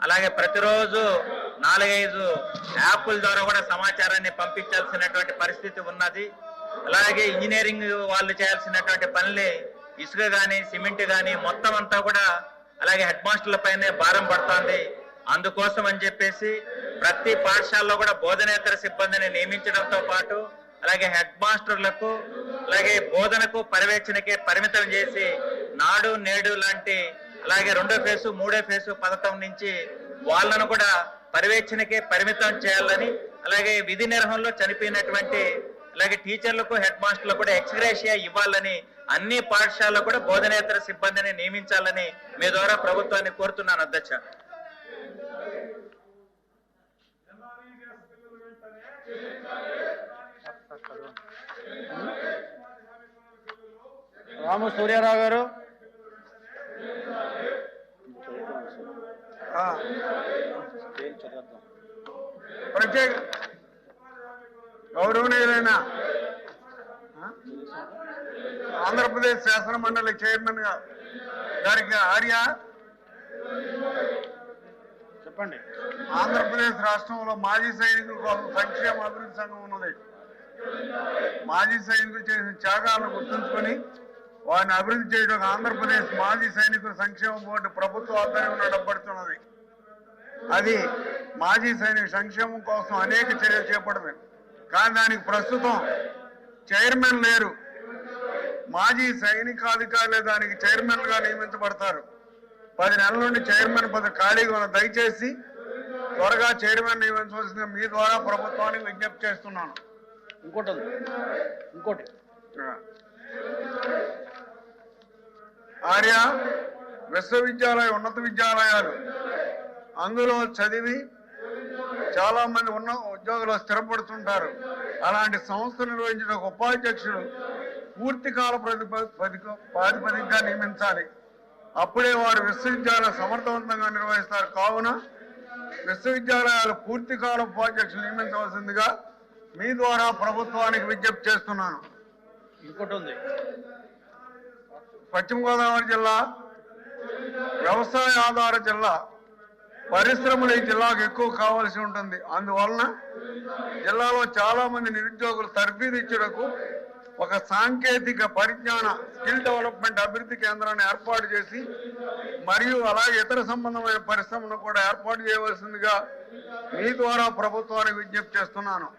అలాగే ప్రతిరోజు 4-5 యాప్ల ద్వారా కూడా సమాచారాన్ని పంపించాల్సినటువంటి పరిస్థితి ఉన్నది. అలాగే ఇంజనీరింగ్ వాళ్ళు చేయాల్సినటువంటి పనులు ఇసుక కానీ సిమెంట్ కానీ మొత్తం అంతా కూడా అలాగే హెడ్ మాస్టర్ల పైనే భారం పడుతుంది. అందుకోసం అని చెప్పేసి ప్రతి పాఠశాలలో కూడా బోధనేతర సిబ్బందిని నియమించడంతో పాటు అలాగే హెడ్ మాస్టర్లకు అలాగే బోధనకు పర్యవేక్షణకే పరిమితం చేసి నాడు నేడు లాంటి అలాగే 2వ ఫేసు 3వ ఫేసు పథకం నుంచి వాళ్ళను కూడా పర్యవేక్షణకే పరిమితం చేయాలని, అలాగే విధి నిర్వహణలో చనిపోయినటువంటి అలాగే టీచర్లకు హెడ్ మాస్టర్లకు కూడా ఎక్స్గ్రేషియా ఇవ్వాలని, అన్ని పాఠశాలలో కూడా బోధనేతర సిబ్బందిని నియమించాలని మీ ద్వారా ప్రభుత్వాన్ని కోరుతున్నాను అధ్యక్ష. రాము సూర్యారావు గారు. ప్రత్యేక గౌరవనీయులైన ఆంధ్రప్రదేశ్ శాసన మండలి చైర్మన్ గారికి ఆర్య, చెప్పండి. ఆంధ్రప్రదేశ్ రాష్ట్రంలో మాజీ సైనికుల కోసం సంక్షేమ అభివృద్ధి సంఘం ఉన్నది. మాజీ సైనికులు చేసిన త్యాగాలను గుర్తుంచుకొని వారిని అభివృద్ధి చేయడం ఆంధ్రప్రదేశ్ మాజీ సైనికుల సంక్షేమ బోర్డు ప్రభుత్వ ఆధ్వర్యంలో నడపడుతున్నది. అది మాజీ సైనిక సంక్షేమం కోసం అనేక చర్యలు చేపడమే, కానీ దానికి ప్రస్తుతం చైర్మన్ లేరు. మాజీ సైనికాధికారులే దానికి చైర్మన్గా నియమించబడతారు. 10 నెలల నుండి చైర్మన్ పదవి ఖాళీగా ఉన్న. దయచేసి త్వరగా చైర్మన్ నియమించవలసిందిగా మీ ద్వారా ప్రభుత్వానికి విజ్ఞప్తి చేస్తున్నాను. ఇంకోటి ఆర్య విశ్వవిద్యాలయ ఉన్నత విద్యాలయాలు అందులో చదివి చాలా మంది ఉన్న ఉద్యోగులు స్థిరపడుతుంటారు. అలాంటి సంస్థ నిర్వహించిన ఒక ఉపాధ్యక్షుడు పూర్తికాల ప్రాతిపదికగా నియమించాలి. అప్పుడే వారు విశ్వవిద్యాలయం సమర్థవంతంగా నిర్వహిస్తారు. కావున విశ్వవిద్యాలయాలు పూర్తికాల ఉపాధ్యక్షులు నియమించవలసిందిగా మీ ద్వారా ప్రభుత్వానికి విజ్ఞప్తి చేస్తున్నాను. ఇంకోటి ఉంది. పశ్చిమ గోదావరి జిల్లా వ్యవసాయ ఆధార జిల్లా. పరిశ్రమలు ఈ జిల్లాకు ఎక్కువ కావాల్సి ఉంటుంది. అందువలన జిల్లాలో చాలా మంది నిరుద్యోగులు తర్ఫీదిచ్చుటకు ఒక సాంకేతిక పరిజ్ఞాన స్కిల్ డెవలప్మెంట్ అభివృద్ధి కేంద్రాన్ని ఏర్పాటు చేసి మరియు అలాగే ఇతర సంబంధమైన పరిశ్రమను కూడా ఏర్పాటు చేయవలసిందిగా మీ ద్వారా ప్రభుత్వానికి విజ్ఞప్తి చేస్తున్నాను.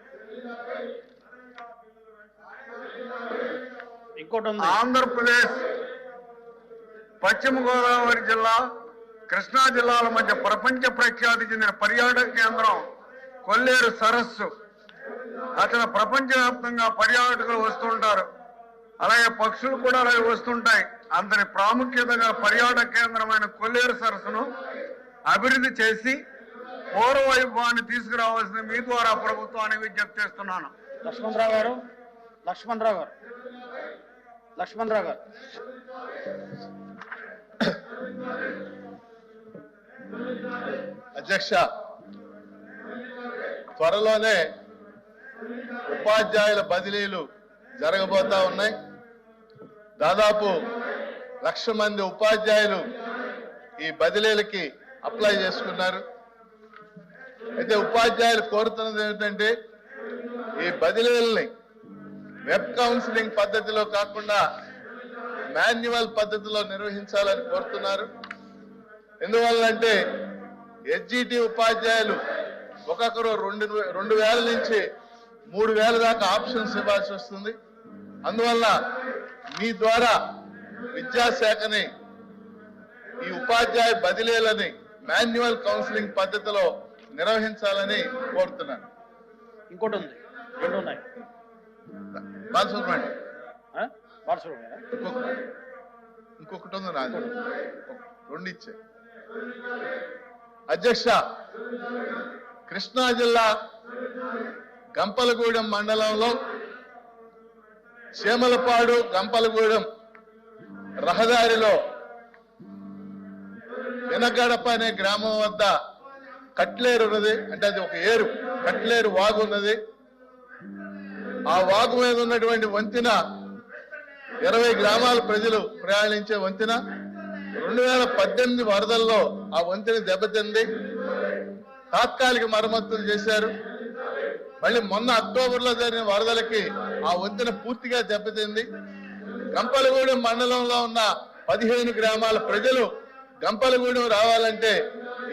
ఆంధ్రప్రదేశ్ పశ్చిమ గోదావరి జిల్లా కృష్ణా జిల్లాల మధ్య ప్రపంచ ప్రఖ్యాతి చెందిన పర్యాటక కేంద్రం కొల్లేరు సరస్సు. అతను ప్రపంచవ్యాప్తంగా పర్యాటకులు వస్తుంటారు. అలాగే పక్షులు కూడా అలాగే వస్తుంటాయి. అంతని ప్రాముఖ్యతగా పర్యాటక కేంద్రమైన కొల్లేరు సరస్సును అభివృద్ధి చేసి పూర్వ వైభవాన్ని తీసుకురావాల్సింది మీ ద్వారా ప్రభుత్వానికి విజ్ఞప్తి చేస్తున్నాను. లక్ష్మణరావు గారు. అధ్యక్ష, త్వరలోనే ఉపాధ్యాయుల బదిలీలు జరగబోతా ఉన్నాయి. దాదాపు 1,00,000 మంది ఉపాధ్యాయులు ఈ బదిలీలకి అప్లై చేసుకున్నారు. అయితే ఉపాధ్యాయులు కోరుతున్నది ఏమిటంటే ఈ బదిలీలని వెబ్ కౌన్సిలింగ్ పద్ధతిలో కాకుండా మాన్యువల్ పద్ధతిలో నిర్వహించాలని కోరుతున్నారు. ఎందువల్లంటే ఎస్జిటి ఉపాధ్యాయులు ఒక్కొక్కరు 2,000 నుంచి 3,000 దాకా ఆప్షన్స్ ఇవ్వాల్సి వస్తుంది. అందువల్ల మీ ద్వారా విద్యాశాఖని ఈ ఉపాధ్యాయ బదిలీలని మాన్యువల్ కౌన్సిలింగ్ పద్ధతిలో నిర్వహించాలని కోరుతున్నాను. ఇంకోటి ఉంది, 2 ఉన్నాయి. ఇంకొకటి ఉంది నాది, 2 ఇచ్చే. అధ్యక్ష, కృష్ణా జిల్లా గంపలగూడెం మండలంలో చేమలపాడు గంపలగూడెం రహదారిలో వెనగడప అనే గ్రామం వద్ద కట్లేరు ఉన్నది. అంటే అది ఒక ఏరు, కట్లేరు వాగు ఉన్నది. ఆ వాగు మీద ఉన్నటువంటి వంతెన 20 గ్రామాల ప్రజలు ప్రయాణించే వంతెన 2018 వరదల్లో ఆ వంతెన దెబ్బతింది. తాత్కాలిక మరమ్మతులు చేశారు. మళ్ళీ మొన్న అక్టోబర్లో జరిగిన వరదలకి ఆ వంతెన పూర్తిగా దెబ్బతింది. గంపలగూడెం మండలంలో ఉన్న 15 గ్రామాల ప్రజలు గంపలగూడెం రావాలంటే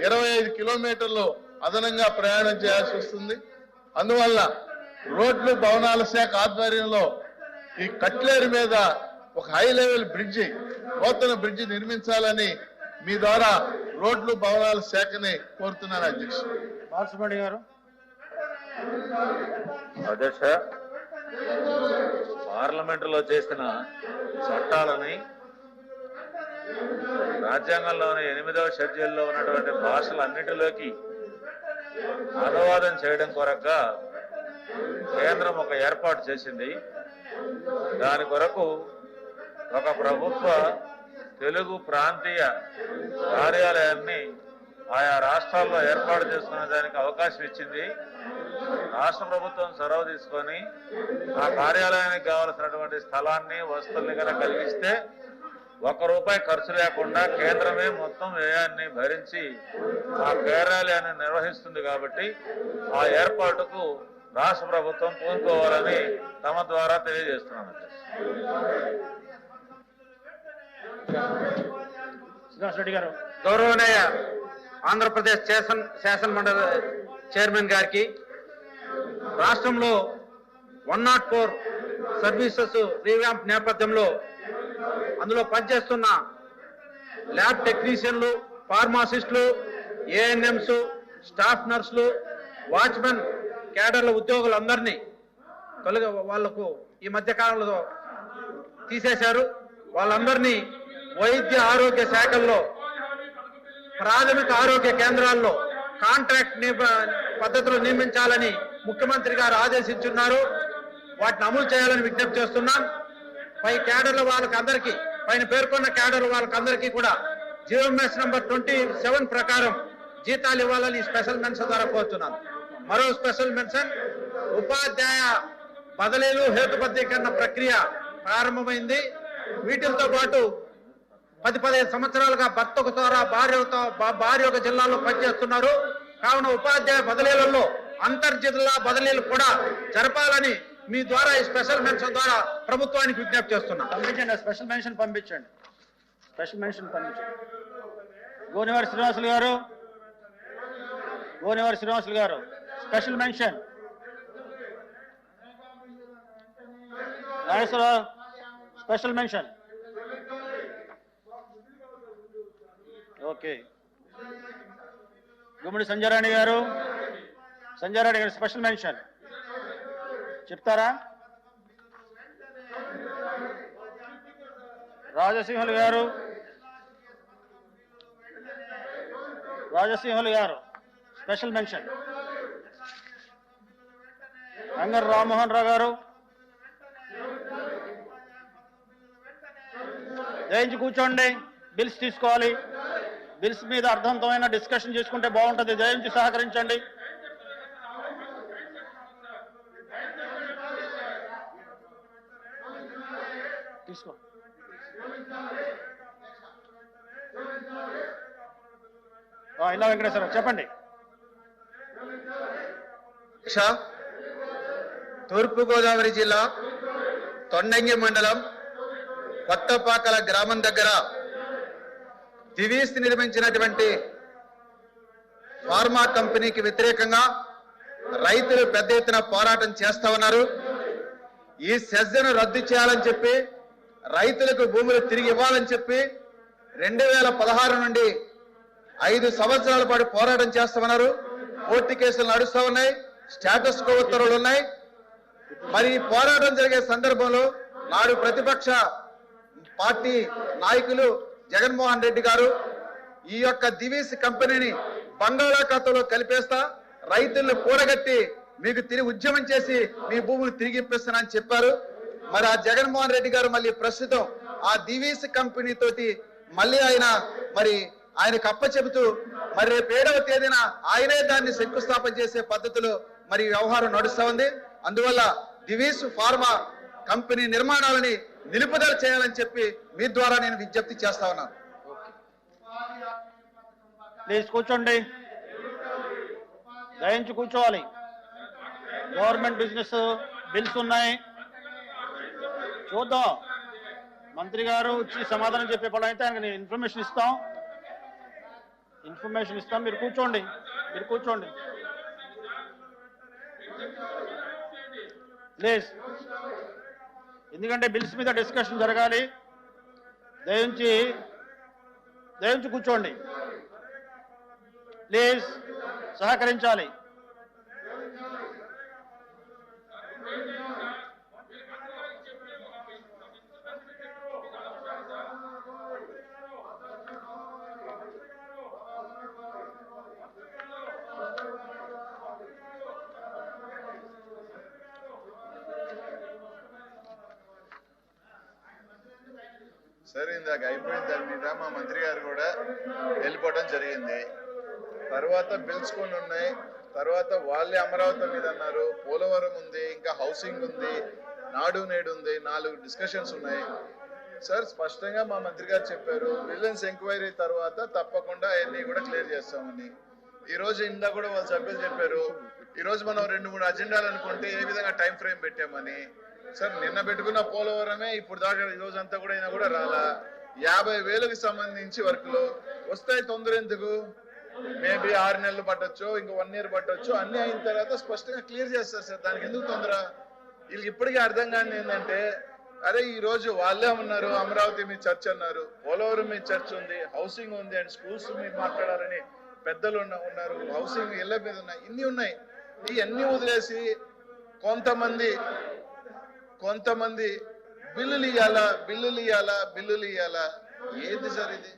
25 కిలోమీటర్లు అదనంగా ప్రయాణం చేయాల్సి వస్తుంది. అందువల్ల రోడ్లు భవనాల శాఖ ఆధ్వర్యంలో ఈ కట్లేరు మీద ఒక హై లెవెల్ బ్రిడ్జి, నూతన బ్రిడ్జి నిర్మించాలని మీ ద్వారా రోడ్లు భవనాల శాఖని కోరుతున్నాను అధ్యక్షుడు. బాలసుబ్రహ్మణ్యం గారు. అధ్యక్ష, పార్లమెంటులో చేసిన చట్టాలని రాజ్యాంగంలోని 8వ షెడ్యూల్లో ఉన్నటువంటి భాషలన్నిటిలోకి అనువాదం చేయడం కొరగా కేంద్రం ఒక ఏర్పాటు చేసింది. దాని కొరకు ఒక ప్రభుత్వ తెలుగు ప్రాంతీయ కార్యాలయాన్ని ఆయా రాష్ట్రాల్లో ఏర్పాటు చేసుకునే దానికి అవకాశం ఇచ్చింది. రాష్ట్ర ప్రభుత్వం చొరవ తీసుకొని ఆ కార్యాలయానికి కావలసినటువంటి స్థలాన్ని, వస్తువుల్ని కనుక కలిగిస్తే ₹1 ఖర్చు లేకుండా కేంద్రమే మొత్తం వ్యయాన్ని భరించి ఆ కార్యాలయాన్ని నిర్వహిస్తుంది. కాబట్టి ఆ ఏర్పాటుకు రాష్ట్ర ప్రభుత్వం పూనుకోవాలని తమ ద్వారా తెలియజేస్తున్నాను. శ్రీనివాస్ రెడ్డి గారు. గౌరవనీయ ఆంధ్రప్రదేశ్ శాసన మండలి చైర్మన్ గారికి, రాష్ట్రంలో 104 సర్వీసెస్ రీవ్యాంప్ నేపథ్యంలో అందులో పనిచేస్తున్న ల్యాబ్ టెక్నీషియన్లు, ఫార్మాసిస్టులు, ఏఎన్ఎంస్, స్టాఫ్ నర్సులు, వాచ్మెన్ కేడర్ల ఉద్యోగులందరినీ వాళ్లకు ఈ మధ్య కాలంలో తీసేశారు. వాళ్ళందరినీ వైద్య ఆరోగ్య శాఖల్లో, ప్రాథమిక ఆరోగ్య కేంద్రాల్లో కాంట్రాక్ట్ పద్ధతిలో నియమించాలని ముఖ్యమంత్రి గారు ఆదేశించున్నారు. వాటిని అమలు చేయాలని విజ్ఞప్తి చేస్తున్నాం. పై కేడర్ల వాళ్ళకందరికీ, పైన పేర్కొన్న కేడర్ వాళ్ళకందరికీ కూడా జియోఎంఎస్ నంబర్ 27 ప్రకారం జీతాలు ఇవ్వాలని స్పెషల్ మెన్షన్ ద్వారా కోరుతున్నాను. మరో స్పెషల్ మెన్షన్, ఉపాధ్యాయ బదిలీలు హేతుబద్ధీకరణ ప్రక్రియ ప్రారంభమైంది. వీటితో పాటు 10-15 సంవత్సరాలుగా భర్తకు ద్వారా భార్య ఒక జిల్లాలో పనిచేస్తున్నారు. కావున ఉపాధ్యాయ బదిలీలలో అంతర్జిల్లా బదిలీలు కూడా జరపాలని మీ ద్వారా ఈ స్పెషల్ మెన్షన్ ద్వారా ప్రభుత్వానికి విజ్ఞప్తి చేస్తున్నాం. పంపించండి, స్పెషల్ మెన్షన్ పంపించండి. స్పెషల్ మెన్షన్ పంపించండి. గోనివారి శ్రీనివాసులు గారు. గోనివారి శ్రీనివాసులు గారు, special mention. Nageswara Rao, special mention. Okay. Gummadi Sanjayarani గారు. సంజయరాణి గారు, స్పెషల్ మెన్షన్ చెప్తారా? రాజసింహులు గారు. రాజసింహులు గారు, స్పెషల్ మెన్షన్. రంగర్ రామ్మోహన్ రావు గారు. దయించి కూర్చోండి, బిల్స్ తీసుకోవాలి. బిల్స్ మీద అర్థవంతమైన డిస్కషన్ చేసుకుంటే బాగుంటుంది. దయించి సహకరించండి. తీసుకో. ఇలా వెంకటేశ్వరరావు చెప్పండి. తూర్పుగోదావరి జిల్లా తొండంగి మండలం కొత్తపాకల గ్రామం దగ్గర దివీస్ నిర్మించినటువంటి ఫార్మా కంపెనీకి వ్యతిరేకంగా రైతులు పెద్ద ఎత్తున పోరాటం చేస్తా ఉన్నారు. ఈ సెజ్ను రద్దు చేయాలని చెప్పి, రైతులకు భూములు తిరిగి ఇవ్వాలని చెప్పి 2016 నుండి 5 సంవత్సరాల పాటు పోరాటం చేస్తామన్నారు. కోర్టు కేసులు నడుస్తూ ఉన్నాయి, స్టేటస్ కో ఉత్తర్వులు ఉన్నాయి. మరి ఈ పోరాటం జరిగే సందర్భంలో నాడు ప్రతిపక్ష పార్టీ నాయకులు జగన్మోహన్ రెడ్డి గారు ఈ యొక్క దివీస్ కంపెనీని బంగాళాఖాతంలో కలిపేస్తా, రైతులను కూడగట్టి మీకు తిరిగి ఉద్యమం చేసి మీ భూములు తిరిగి ఇప్పిస్తానని చెప్పారు. మరి ఆ జగన్మోహన్ రెడ్డి గారు మళ్ళీ ప్రస్తుతం ఆ దివీస్ కంపెనీ తోటి మళ్ళీ ఆయనకు అప్పచెబుతూ మరి రేపు 7వ తేదీన ఆయనే దాన్ని శంకుస్థాపన చేసే పద్ధతిలో మరి వ్యవహారం నడుస్తా ఉంది. అందువల్ల దివీస్ ఫార్మా కంపెనీ నిర్మాణాలని నిలుపుదల చేయాలని చెప్పి మీ ద్వారా నేను విజ్ఞప్తి చేస్తా ఉన్నాను. ప్లీజ్ కూర్చోండి, దయించి కూర్చోవాలి. గవర్నమెంట్ బిజినెస్ బిల్స్ ఉన్నాయి, చూద్దాం. మంత్రి గారు వచ్చి సమాధానం చెప్పే పని అయితే ఆయనకి ఇన్ఫర్మేషన్ ఇస్తాం. మీరు కూర్చోండి, ప్లీజ్. ఎందుకంటే బిల్స్ మీద డిస్కషన్ జరగాలి. దయించి కూర్చోండి ప్లీజ్, సహకరించాలి. సరే, ఇందాక అయిపోయిన దాని మీద మా మంత్రి గారు కూడా వెళ్ళిపోవడం జరిగింది. తర్వాత బిల్స్ కొన్ని ఉన్నాయి, తర్వాత వాళ్ళే అమరావతి మీద అన్నారు, పోలవరం ఉంది, ఇంకా హౌసింగ్ ఉంది, నాడు నేడు ఉంది, 4 డిస్కషన్స్ ఉన్నాయి. సార్ స్పష్టంగా మా మంత్రి గారు చెప్పారు, విజిలెన్స్ ఎంక్వైరీ తర్వాత తప్పకుండా అవన్నీ కూడా క్లియర్ చేస్తామని. ఈ రోజు ఇందా కూడా వాళ్ళ సభ్యులు చెప్పారు, ఈ రోజు మనం 2-3 అజెండాలు అనుకుంటే ఏ విధంగా టైం ఫ్రేమ్ పెట్టామని. సార్ నిన్న పెట్టుకున్న పోలవరమే ఇప్పుడు దాకా ఈ రోజు అంతా కూడా అయినా కూడా రాలా. 50,000కి సంబంధించి వర్క్లు వస్తాయి. తొందర ఎందుకు? మేబీ 6 నెలలు పట్టొచ్చు, ఇంకో 1 ఇయర్ పట్టొచ్చు. అన్ని అయిన తర్వాత స్పష్టంగా క్లియర్ చేస్తారు సార్. దానికి ఎందుకు తొందర? వీళ్ళకి ఇప్పటికీ అర్థం కాని ఏంటంటే, అరే ఈ రోజు వాళ్ళే ఉన్నారు, అమరావతి మీద చర్చ అన్నారు, పోలవరం మీద చర్చ ఉంది, హౌసింగ్ ఉంది, అండ్ స్కూల్స్ మీద మాట్లాడాలని పెద్దలు ఉన్నారు, హౌసింగ్ ఇళ్ల మీద ఉన్నాయి, ఇన్ని ఉన్నాయి. ఇవన్నీ వదిలేసి కొంతమంది బిల్లులు ఇయ్యాలా. ఏది సార్ ఇది?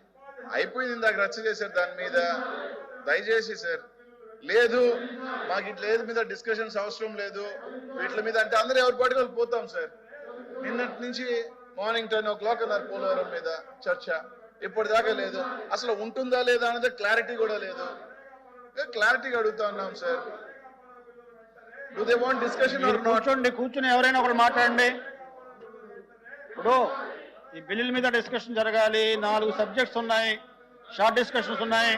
అయిపోయింది, ఇందాక రచ్చ చేశారు దాని మీద. దయచేసి సార్, లేదు మాకు ఇట్లా ఏది మీద డిస్కషన్స్ అవసరం లేదు వీటి మీద అంటే అందరూ ఎవరి పాటికి వాళ్ళు పోతాం సార్. నిన్నటి నుంచి మార్నింగ్ 10 o'clock అన్నారు పోలవరం మీద చర్చ, ఇప్పటిదాకా లేదు. అసలు ఉంటుందా లేదా అనేది క్లారిటీ కూడా లేదు. క్లారిటీగా అడుగుతా ఉన్నాం sir. Do they want discussion or not? కూర్చొని ఎవరైనా ఒకరు మాట్లాడండి. ఇప్పుడు ఈ బిల్లుల మీద డిస్కషన్ జరగాలి. 4 సబ్జెక్ట్స్ ఉన్నాయి, షార్ట్ డిస్కషన్స్ ఉన్నాయి.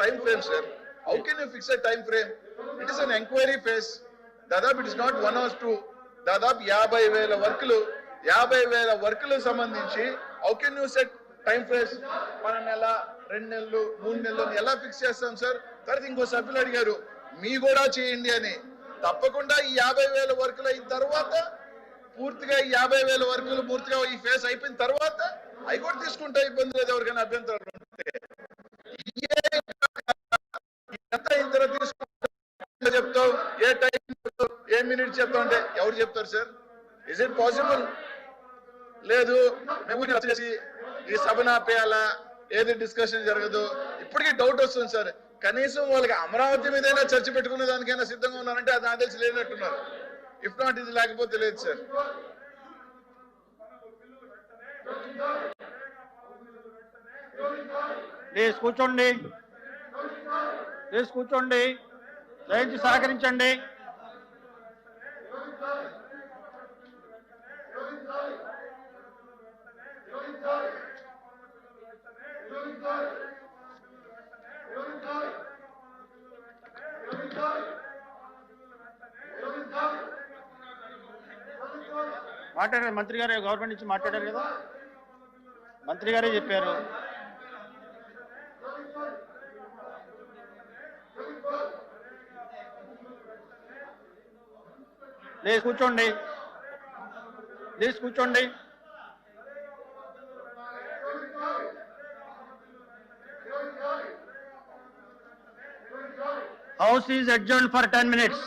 Time frame, sir. How can you fix a time frame? It is an inquiry phase. Dadab, it is not 1 or 2. Dadab 50,000 వర్కులు సంబంధించి how can you set time frames? 1 నెల, 2 నెలలు, 3 నెలలు ఎలా fix చేస్తాం sir? తర్వాత ఇంకో సభ్యులు అడిగారు మీ కూడా చేయండి అని. తప్పకుండా ఈ 50,000 వర్కులు అయిన తర్వాత పూర్తిగా ఈ 50,000 వర్కులు పూర్తిగా ఈ ఫేస్ అయిపోయిన తర్వాత అవి కూడా తీసుకుంటే ఇబ్బంది లేదు. ఎవరికైనా అభ్యంతరాలు ఉంటే చెప్తావు, ఏ టైం ఏ మినిట్ చెప్తావు అంటే ఎవరు చెప్తారు సార్? Is it possible? లేదు, మేము చేసి ఈ సభను ఆపేయాలా, ఏది డిస్కషన్ జరగదు. ఇప్పటికీ డౌట్ వస్తుంది సార్. కనీసం వాళ్ళకి అమరావతి మీదైనా చర్చ పెట్టుకునే దానికైనా సిద్ధంగా ఉన్నారంటే అది నాకు తెలిసి లేనట్టున్నారు. ఇఫ్ నాట్ ఇది లేకపోతే లేదు సార్. ప్లీజ్ కూర్చోండి, దయచేసి సహకరించండి. మాట్లాడారు మంత్రి గారు, గవర్నమెంట్ నుంచి మాట్లాడారు కదా, మంత్రి గారే చెప్పారు. ప్లీజ్ కూర్చోండి. House is adjourned for 10 minutes.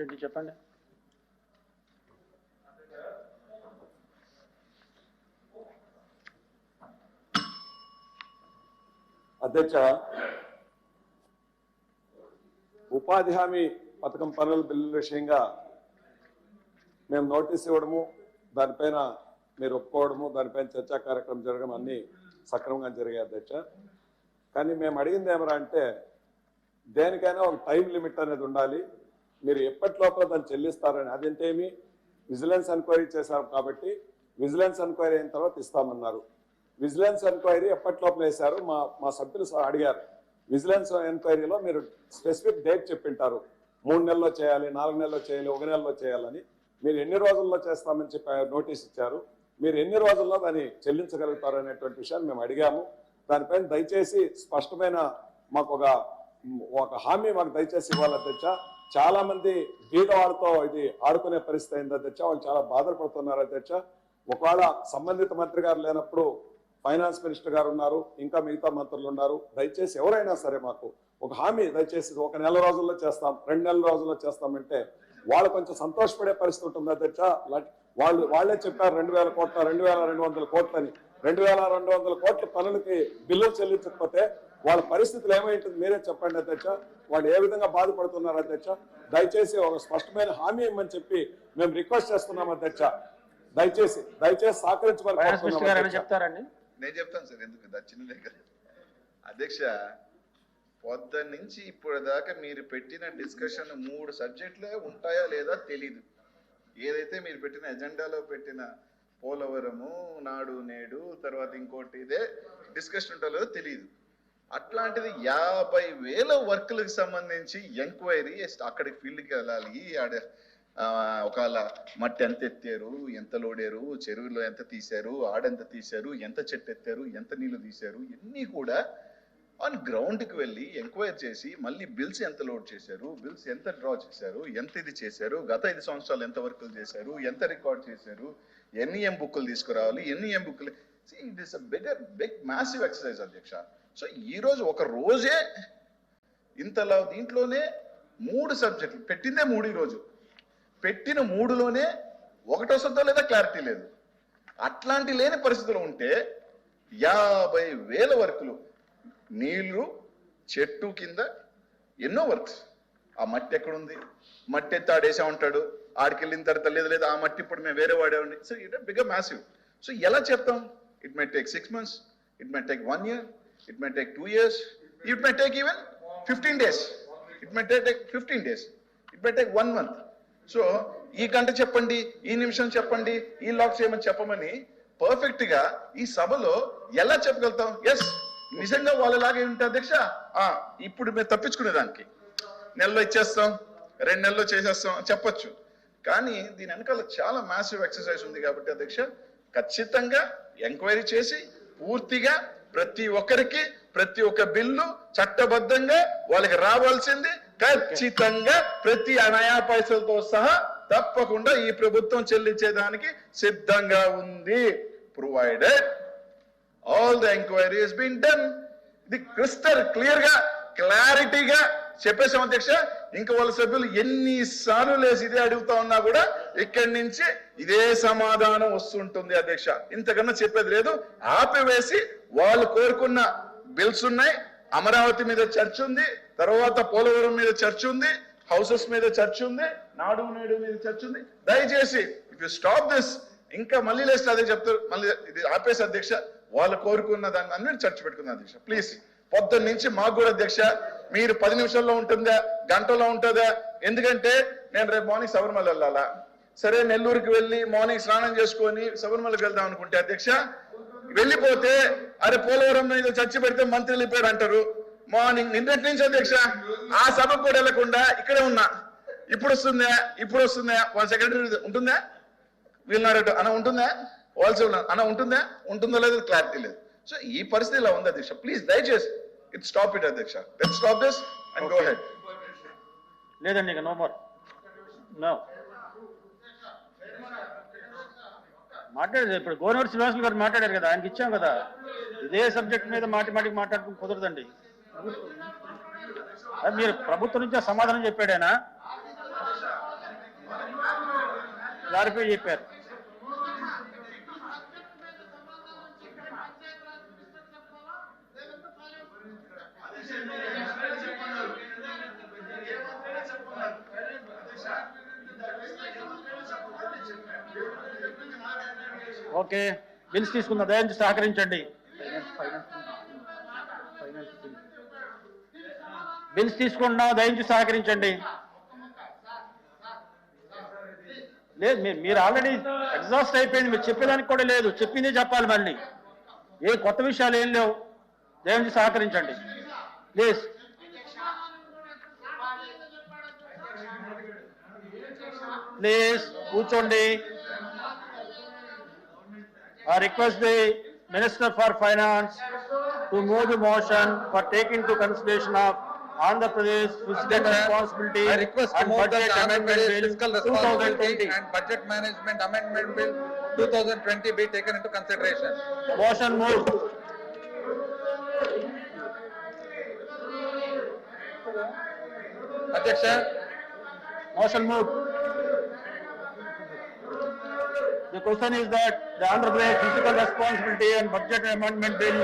ఏంటి చెప్పండి. అధ్యక్ష, ఉపాధి హామీ పథకం పనుల బిల్లు విషయంగా మేము నోటీస్ ఇవ్వడము, దానిపైన మీరు ఒప్పుకోవడము, దానిపైన చర్చా కార్యక్రమం జరగడం అన్నీ సక్రమంగా జరిగాయి అధ్యక్ష. కానీ మేము అడిగింది ఏమరా అంటే, దేనికైనా ఒక టైం లిమిట్ అనేది ఉండాలి, మీరు ఎప్పటి లోపల దాన్ని చెల్లిస్తారని. అదేంటేమి విజిలెన్స్ ఎంక్వైరీ చేశారు కాబట్టి విజిలెన్స్ ఎంక్వైరీ అయిన తర్వాత ఇస్తామన్నారు. విజిలెన్స్ ఎంక్వైరీ ఎప్పటి లోపల వేశారు? మా సభ్యులు అడిగారు. విజిలెన్స్ ఎంక్వైరీలో మీరు స్పెసిఫిక్ డేట్ చెప్పింటారు, 3 నెలల్లో చేయాలి, 4 నెలల్లో చేయాలి, 1 నెలలో చేయాలని. మీరు ఎన్ని రోజుల్లో చేస్తామని చెప్పి నోటీస్ ఇచ్చారు. మీరు ఎన్ని రోజుల్లో దాన్ని చెల్లించగలుగుతారు అనేటువంటి విషయాన్ని మేము అడిగాము. దానిపైన దయచేసి స్పష్టమైన మాకు ఒక హామీ మాకు దయచేసి ఇవ్వాలి అధ్యక్ష. చాలా మంది బీదవాళ్ళతో ఇది ఆడుకునే పరిస్థితి అయింది అధ్యక్ష. వాళ్ళు చాలా బాధపడుతున్నారు అధ్యక్ష. ఒకవేళ సంబంధిత మంత్రి గారు లేనప్పుడు ఫైనాన్స్ మినిస్టర్ గారు ఉన్నారు, ఇంకా మిగతా మంత్రులు ఉన్నారు. దయచేసి ఎవరైనా సరే మాకు ఒక హామీ దయచేసి 1 నెల రోజుల్లో చేస్తాం, 2 నెలల రోజుల్లో చేస్తామంటే వాళ్ళు కొంచెం సంతోషపడే పరిస్థితి ఉంటుంది అధ్యక్ష. వాళ్ళే చెప్పారు 2,000 కోట్ల 2,200 కోట్లని. 2,200 కోట్ల పనులకి బిల్లులు చెల్లించకపోతే వాళ్ళ పరిస్థితులు ఏమైంటుంది మీరే చెప్పండి అధ్యక్ష. వాళ్ళు ఏ విధంగా బాధపడుతున్నారు అధ్యక్ష. దయచేసి ఒక స్పష్టమైన హామీ ఇవ్వమని చెప్పి మేము రిక్వెస్ట్ చేస్తున్నాం అధ్యక్ష. దయచేసి సహకరించమని చెప్తారండి. నేను చెప్తాను సార్, ఎందుకు చిన్నదే కదా అధ్యక్ష. పొద్దున్న నుంచి ఇప్పుడు దాకా మీరు పెట్టిన డిస్కషన్ 3 సబ్జెక్టులే ఉంటాయా లేదా తెలీదు. ఏదైతే మీరు పెట్టిన ఎజెండాలో పెట్టిన పోలవరము, నాడు నేడు, తర్వాత ఇంకోటి ఇదే డిస్కషన్ ఉంటుందో లేదో తెలియదు. అట్లాంటిది 50,000 వర్కులకు సంబంధించి ఎంక్వైరీ అక్కడికి ఫీల్డ్కి వెళ్ళాలి. ఒకవేళ మట్టి ఎంత ఎత్తారు, ఎంత లోడారు, చెరువులో ఎంత తీశారు, ఆడెంత తీశారు, ఎంత చెట్టు ఎత్తారు, ఎంత నీళ్లు తీశారు, ఇవన్నీ కూడా ఆన్ గ్రౌండ్కి వెళ్ళి ఎంక్వైరీ చేసి మళ్ళీ బిల్స్ ఎంత లోడ్ చేశారు, బిల్స్ ఎంత డ్రా చేశారు, ఎంత ఇది చేశారు, గత 5 సంవత్సరాలు ఎంత వర్కులు చేశారు, ఎంత రికార్డ్ చేశారు, ఎన్ని బుక్కులు తీసుకురావాలి, ఎన్ని బుక్కులు. It is big massive exercise అధ్యక్ష. సో ఈ రోజు ఒక రోజే ఇంతలా దీంట్లోనే 3 సబ్జెక్టులు పెట్టిందే 3. ఈ రోజు పెట్టిన 3లోనే ఒకటి వస్తుందో లేదా క్లారిటీ లేదు. అట్లాంటి లేని పరిస్థితులు ఉంటే 50,000 వర్కులు, నీళ్లు, చెట్టు కింద ఎన్నో వర్క్స్. ఆ మట్టి ఎక్కడుంది, మట్టి ఎత్తి ఆడేసా ఉంటాడు, ఆడికి వెళ్ళిన తర్వాత లేదు ఆ మట్టి ఇప్పుడు మేము వేరే వాడేవాడి. So it big massive. So ఎలా చెప్తాం? It may take 6 months, it may take 1 year, it may take 2 years, it may take even 15 days, it may take 15 days, it may take 1 month. So ఈ గంట చెప్పండి, ఈ నిమిషం చెప్పండి, ఈ lock చేయమని చెప్పమని పర్ఫెక్ట్ గా ఈ సభలో ఎలా చెప్పగలుగుతాం? ఎస్, నిజంగా వాళ్ళలాగే ఉంటుంది అధ్యక్ష. ఇప్పుడు మేము తప్పించుకునేదానికి నెలలో ఇచ్చేస్తాం, 2 నెలల్లో చేసేస్తాం చెప్పొచ్చు. కానీ దీని వెనకాల చాలా మ్యాసివ్ ఎక్సర్సైజ్ ఉంది కాబట్టి అధ్యక్ష, ఖచ్చితంగా ఎంక్వైరీ చేసి పూర్తిగా ప్రతి ఒక్కరికి ప్రతి ఒక్క బిల్లు చట్టబద్ధంగా వాళ్ళకి రావాల్సింది ఖచ్చితంగా ప్రతి నయా పైసలతో సహా తప్పకుండా ఈ ప్రభుత్వం చెల్లించేదానికి సిద్ధంగా ఉంది. Provided all the enquiry has been done. ఇది క్రిస్టల్ క్లియర్ గా క్లారిటీగా చెప్పేసాం అధ్యక్ష. ఇంకా వాళ్ళ సభ్యులు ఎన్నిసార్లు లేసి ఇదే అడుగుతా ఉన్నా కూడా ఇక్కడి నుంచి ఇదే సమాధానం వస్తుంటుంది అధ్యక్ష. ఇంతకన్నా చెప్పేది లేదు. ఆపివేసి వాళ్ళు కోరుకున్న బిల్స్ ఉన్నాయి. అమరావతి మీద చర్చ ఉంది, తర్వాత పోలవరం మీద చర్చ ఉంది, హౌసెస్ మీద చర్చ ఉంది, నాడు నేడు మీద చర్చ ఉంది. దయచేసి ఇఫ్ యు స్టాప్ దిస్, ఇంకా మళ్ళీ లేస్తే అదే చెప్తారు, మళ్ళీ ఇది ఆపేసి అధ్యక్ష. వాళ్ళు కోరుకున్న దాన్ని అన్ని చర్చ పెట్టుకుందాం అధ్యక్ష. ప్లీజ్ పొద్దున్న నుంచి మాకు కూడా అధ్యక్ష మీరు 10 నిమిషాల్లో ఉంటుందా, గంటలో ఉంటుందా? ఎందుకంటే నేను రేపు మార్నింగ్ శబరిమల వెళ్ళాలా. సరే, నెల్లూరుకి వెళ్ళి మార్నింగ్ స్నానం చేసుకొని శబరిమలకి వెళ్దాం అనుకుంటే అధ్యక్ష, వెళ్ళిపోతే అరే పోలవరం మీద చర్చ పెడితే మంత్రి వెళ్ళిపోయాడు అంటారు. మార్నింగ్ నిన్నటి నుంచి అధ్యక్ష ఆ సభకు కూడా వెళ్లకుండా ఇక్కడే ఉన్నా. ఇప్పుడు వస్తుందా వాళ్ళ సెక్రటరీ ఉంటుందా, వీళ్ళన్నారట అన్న ఉంటుందా, వాళ్ళసి అన్న ఉంటుందో లేదో క్లారిటీ లేదు. సో ఈ పరిస్థితి ఇలా ఉంది అధ్యక్ష. ప్లీజ్ దయచేసి స్టాప్ ఇట్ అధ్యక్ష. Let's stop this and go head. లేదండి, ఇక నో మోర్. నో మాట్లాడేది ఇప్పుడు గోనూరు శ్రీనివాసులు గారు మాట్లాడారు కదా, ఆయనకి ఇచ్చాం కదా. ఇదే సబ్జెక్ట్ మీద మాటికి మాట్లాడుకుని కుదరదండి. మీరు ప్రభుత్వం నుంచి సమాధానం చెప్పాడేనా? క్లారిఫై చెప్పారు. ఓకే, బిల్స్ తీసుకుందాం. దయచేసి సహకరించండి. బిల్స్ తీసుకుంటున్నాం, దయచేసి సహకరించండి. లేదు, మీరు ఆల్రెడీ ఎగ్జాస్ట్ అయిపోయింది. మీరు చెప్పేదానికి కూడా లేదు, చెప్పిందే చెప్పాలి. మళ్ళీ ఏ కొత్త విషయాలు ఏం లేవు. దయచేసి సహకరించండి ప్లీజ్. ప్లీజ్ కూర్చోండి. I request the Minister for Finance to move the motion for taking into consideration of Andhra Pradesh Fiscal Responsibility I request to and move that Budget the Andhra Amendment Pradesh Bill Fiscal Responsibility 2020. and Budget Management Amendment Bill 2020 be taken into consideration. Motion moved. Adhyaksha, Motion moved. The question is that the Andhra Pradesh Fiscal Responsibility and Budget Amendment Bill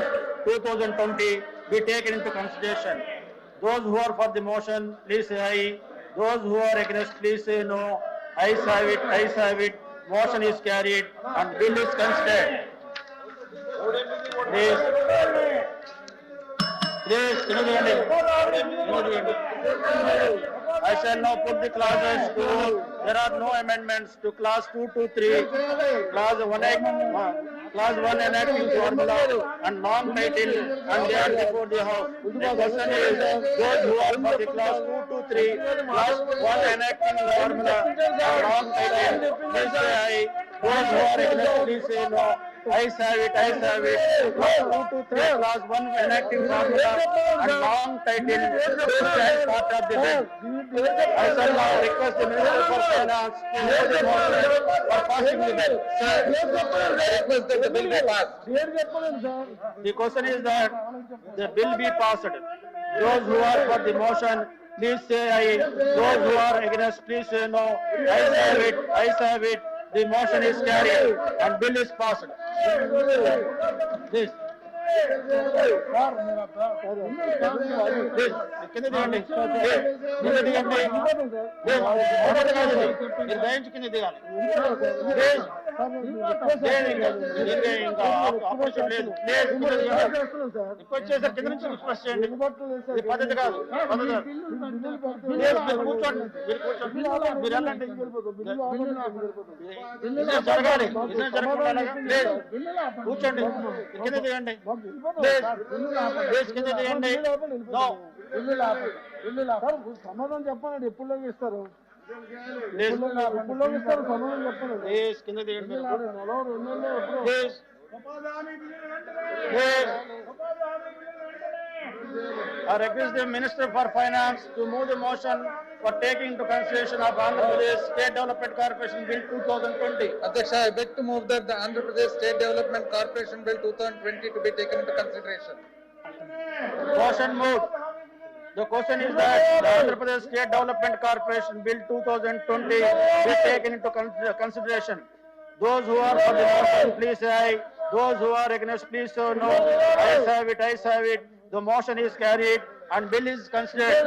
2020 be taken into consideration. Those who are for the motion, please say aye. Those who are against, please say no. Ayes have it, ayes have it. Motion is carried and bill is considered. Please. Please, I shall now put the clauses to, there are no amendments to clause 2 to 3, clause 1 enacting formula and long title and they are before the house. The question is, those who are for the clause 2 to 3, clause 1 enacting formula and long title, please say aye. Those who are against, please say no. Ayes have it, ayes have it. Clause 2 to 3, clause 1 enacting formula and long title, this stand part of the bill. I shall now request the Minister for Finance to move the motion for passing the bill. sir, I request that the bill be passed. The question is that the bill be passed. Those who are for the motion, please say aye. Those who are against, please say no. Ayes have it, ayes have it. The motion is carried and bill is passed. This. కింద దిగండి. కింద దిగండి. మీరు దయించి కింద దిగాలి. ఇంకా operation లేదు. రిక్వెస్ట్ చేశారు, కింద నుంచి రిక్వెస్ట్ చేయండి. ఇది పద్ధతి కాదు, పద్ధతి కాదు. మీరు కూర్చోండి, మీరు కూర్చోండి, మీరు వెళ్ళండి. బిజినెస్ జరగాలి, బిజినెస్ జరగకుండా లేదు. కూర్చోండి, కింద దిగండి. కింద దిగండి. నో సమాధానం చెప్పండి. ఎప్పుడు ఇస్తారు? కింద దిగండి. I request the Minister for Finance to move the motion for taking into consideration of Andhra Pradesh State Development Corporation Bill 2020. Adhyaksha, I beg to move that the Andhra Pradesh State Development Corporation Bill 2020 to be taken into consideration. Motion moved. The question is that the Andhra Pradesh State Development Corporation Bill 2020 be taken into consideration. Those who are for the motion, please say aye. Those who are against, please say no. Ayes have it, ayes have it. The motion is carried and bill is considered.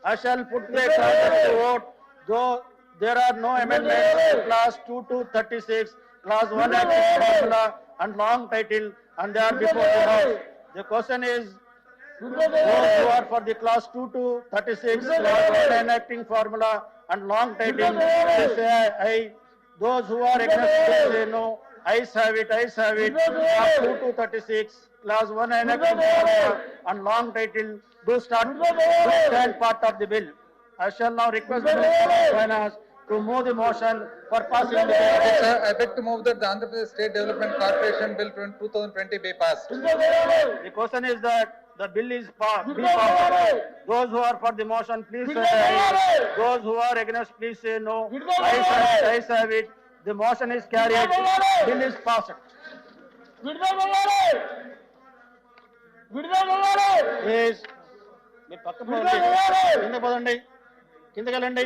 I shall put the clauses to vote. Though there are no amendments to clause 2 to 36, clause 1 enacting formula and long title, and they are before the house. The question is, those who are for the clause 2 to 36, clause 1 enacting formula and long title, they say aye. Those who are against, they say no. Ayes have it, ayes have it. Clause 2 to 36, clause 1 enacting formula and long title do stand part of the bill. I shall now request the Minister of Finance to move the motion for passing the bill. Sir, I beg to move that the Andhra Pradesh State Development Corporation Bill 2020 be passed. The question is that the bill is passed. Those who are for the motion, please say aye. Those who are against, please say no. Ayes have it, ayes have it. The motion is carried. Bill is passed. Please. మీరు పక్క పోండి, కింద పోదండి, కిందకెళ్ళండి.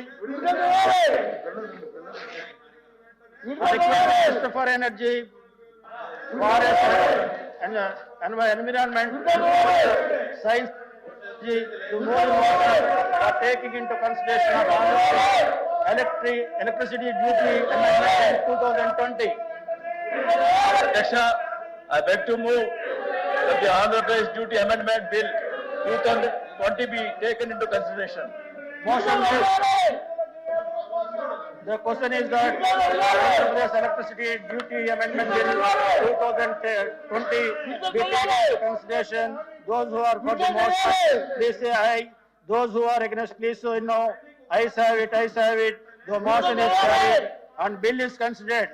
Minister for Energy, Forest and Environment, Science, to move motion for taking into consideration of electricity duty amendment 2020. Aksha, I beg to move that the Andhra Pradesh Duty Amendment Bill 2020 be taken into consideration. Motion is, the question is that Andhra Pradesh Electricity Duty Amendment Bill 2020 be taken into consideration. Those who are for the motion, please say aye. Those who are against, please say no. Ayes have it, ayes have it. The motion is carried and bill is considered.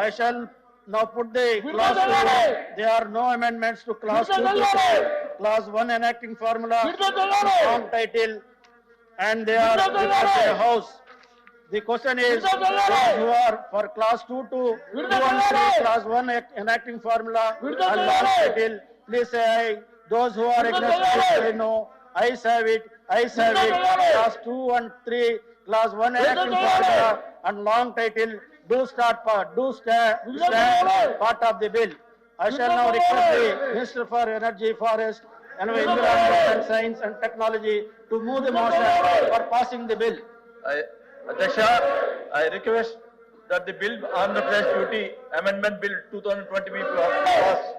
I shall now put the clause 2. There are no amendments to clause 2 to clause 1 enacting formula, long title, and they are before the house. The question is, those who are for class 2 to 2 and 3, class 1 enacting formula and long title, please say aye. Those who are against, please say no. Ayes have it, ayes have it. Class 2 and 3, class 1 enacting formula and long title stand part of the bill. I shall now request the Minister for Energy, Forest, Environment and Science and Technology to move the motion for passing the bill. Aksha, I request that the bill Andhra Pradesh Duty Amendment Bill 2020 be passed.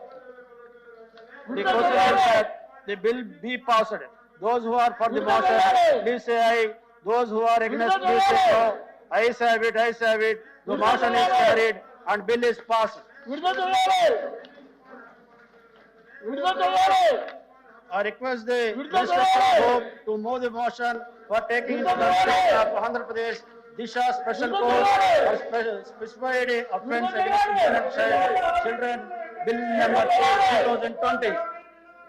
The question is that the bill be passed. Those who are for the motion, please say aye. Those who are against, please say no. Ayes have it, ayes have it. The motion is carried and bill is passed. I request the Minister for Home to move the motion for taking into consideration of Andhra Pradesh Disha Special Code for specified offence against women and children, Bill number 2020.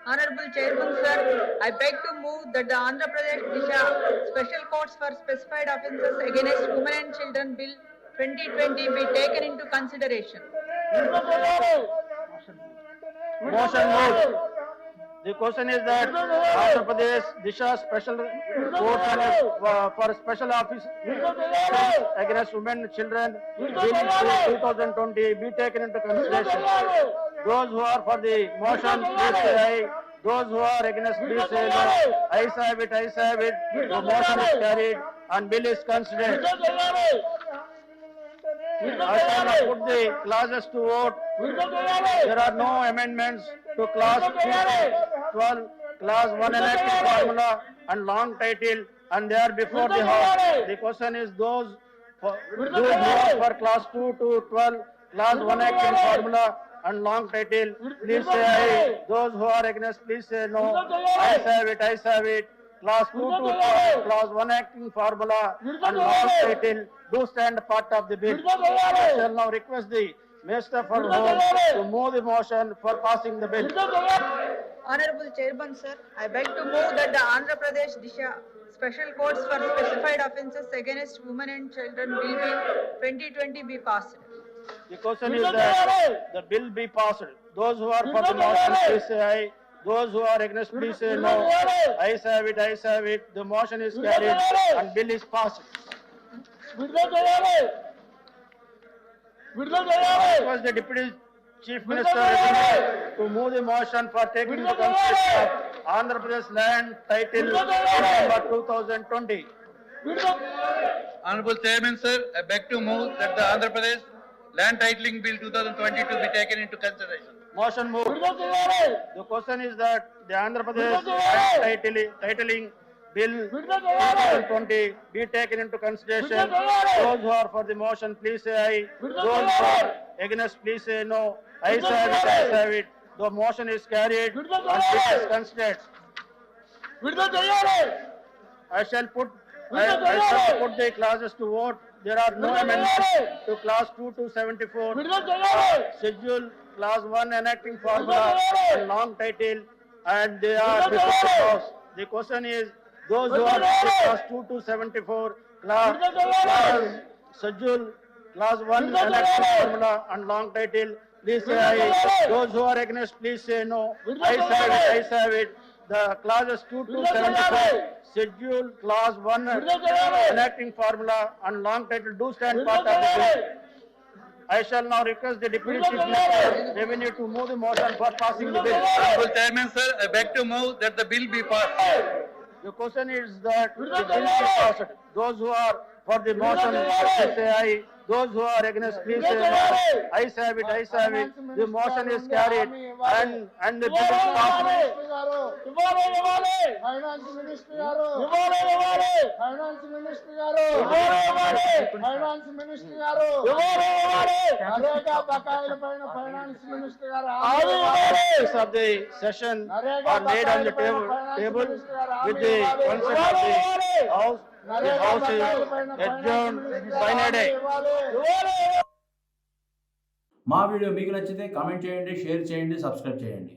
Honorable Chairman, sir, I beg to move that the Andhra Pradesh Disha Special Courts for Specified Offences Against Women and Children Bill 2020 be taken into consideration. Motion moved. The question is that Andhra Pradesh Disha Special Court for Special Office Against Women and Children Bill 2020 be taken into consideration. Those who are for the motion, please say aye. Those who are against, please say no. Ayes have it, ayes have it. The motion is carried and bill is considered. I shall now put the clauses to vote. There are no amendments to class 2 to 12, class 1 enacting formula and long title, and they are before the house. The question is those who are for class 2 to 12, class 1 acting formula and long title, please say aye. Those who are against, please say no. Ayes have it, ayes have it. Class 2 to 12, class 1 acting formula and long title do stand part of the bill. I shall now request the Minister for Home to move the motion for passing the bill. Honorable Chairman, sir, I beg to move that the Andhra Pradesh Disha Special Courts for Specified Offences Against Women and Children Bill 2020 be passed. The question is that the bill be passed. Those who are for the motion, please say aye. Those who are against, please say no. Ayes have it, ayes have it. The motion is carried and bill is passed. Was the Deputy Chief Minister to move the motion for taking into consideration of Andhra Pradesh Land Title number 2020. Honorable Chairman, sir, I beg to move that the Andhra Pradesh Land Titling Bill 2020 to be taken into consideration. Motion moved. The question is that the Andhra Pradesh Titling Bill 2020 be taken into consideration. Those who are for the motion, please say aye. Those who are against, please say no. Ayes have it, ayes have it. The motion is carried and it is considered. I shall put the clauses to vote. There are no amendments to class 2 to 74. Schedule class 1 enacting formula and long title, and they are before the house. The question is those who are class 2 to 74, class schedule class 1 enacting formula and long title, please say aye. Those who are against, please say no. Ayes have it, ayes have it. the clauses 2 to 75, schedule clause 1, enacting formula and long title do stand part of the bill. I shall now request the Deputy Chief Minister Revenue to move the motion for passing the bill. Honorable Chairman, sir, I beg to move that the bill be passed. The question is that the bill be passed. Those who are for the motion, please say aye. Those who are against, please say no. Ayes have it, ayes have it. The motion is carried and the bill is passed. Finance minister గారు finance minister గారు finance minister గారు నరేగా బకాయిల పైన finance minister గారు Of the session are laid on the table with the consent of the House. The House is adjourned sine die. మా video మీకు నచ్చితే comment చేయండి, షేర్ చేయండి, సబ్స్క్రైబ్ చేయండి.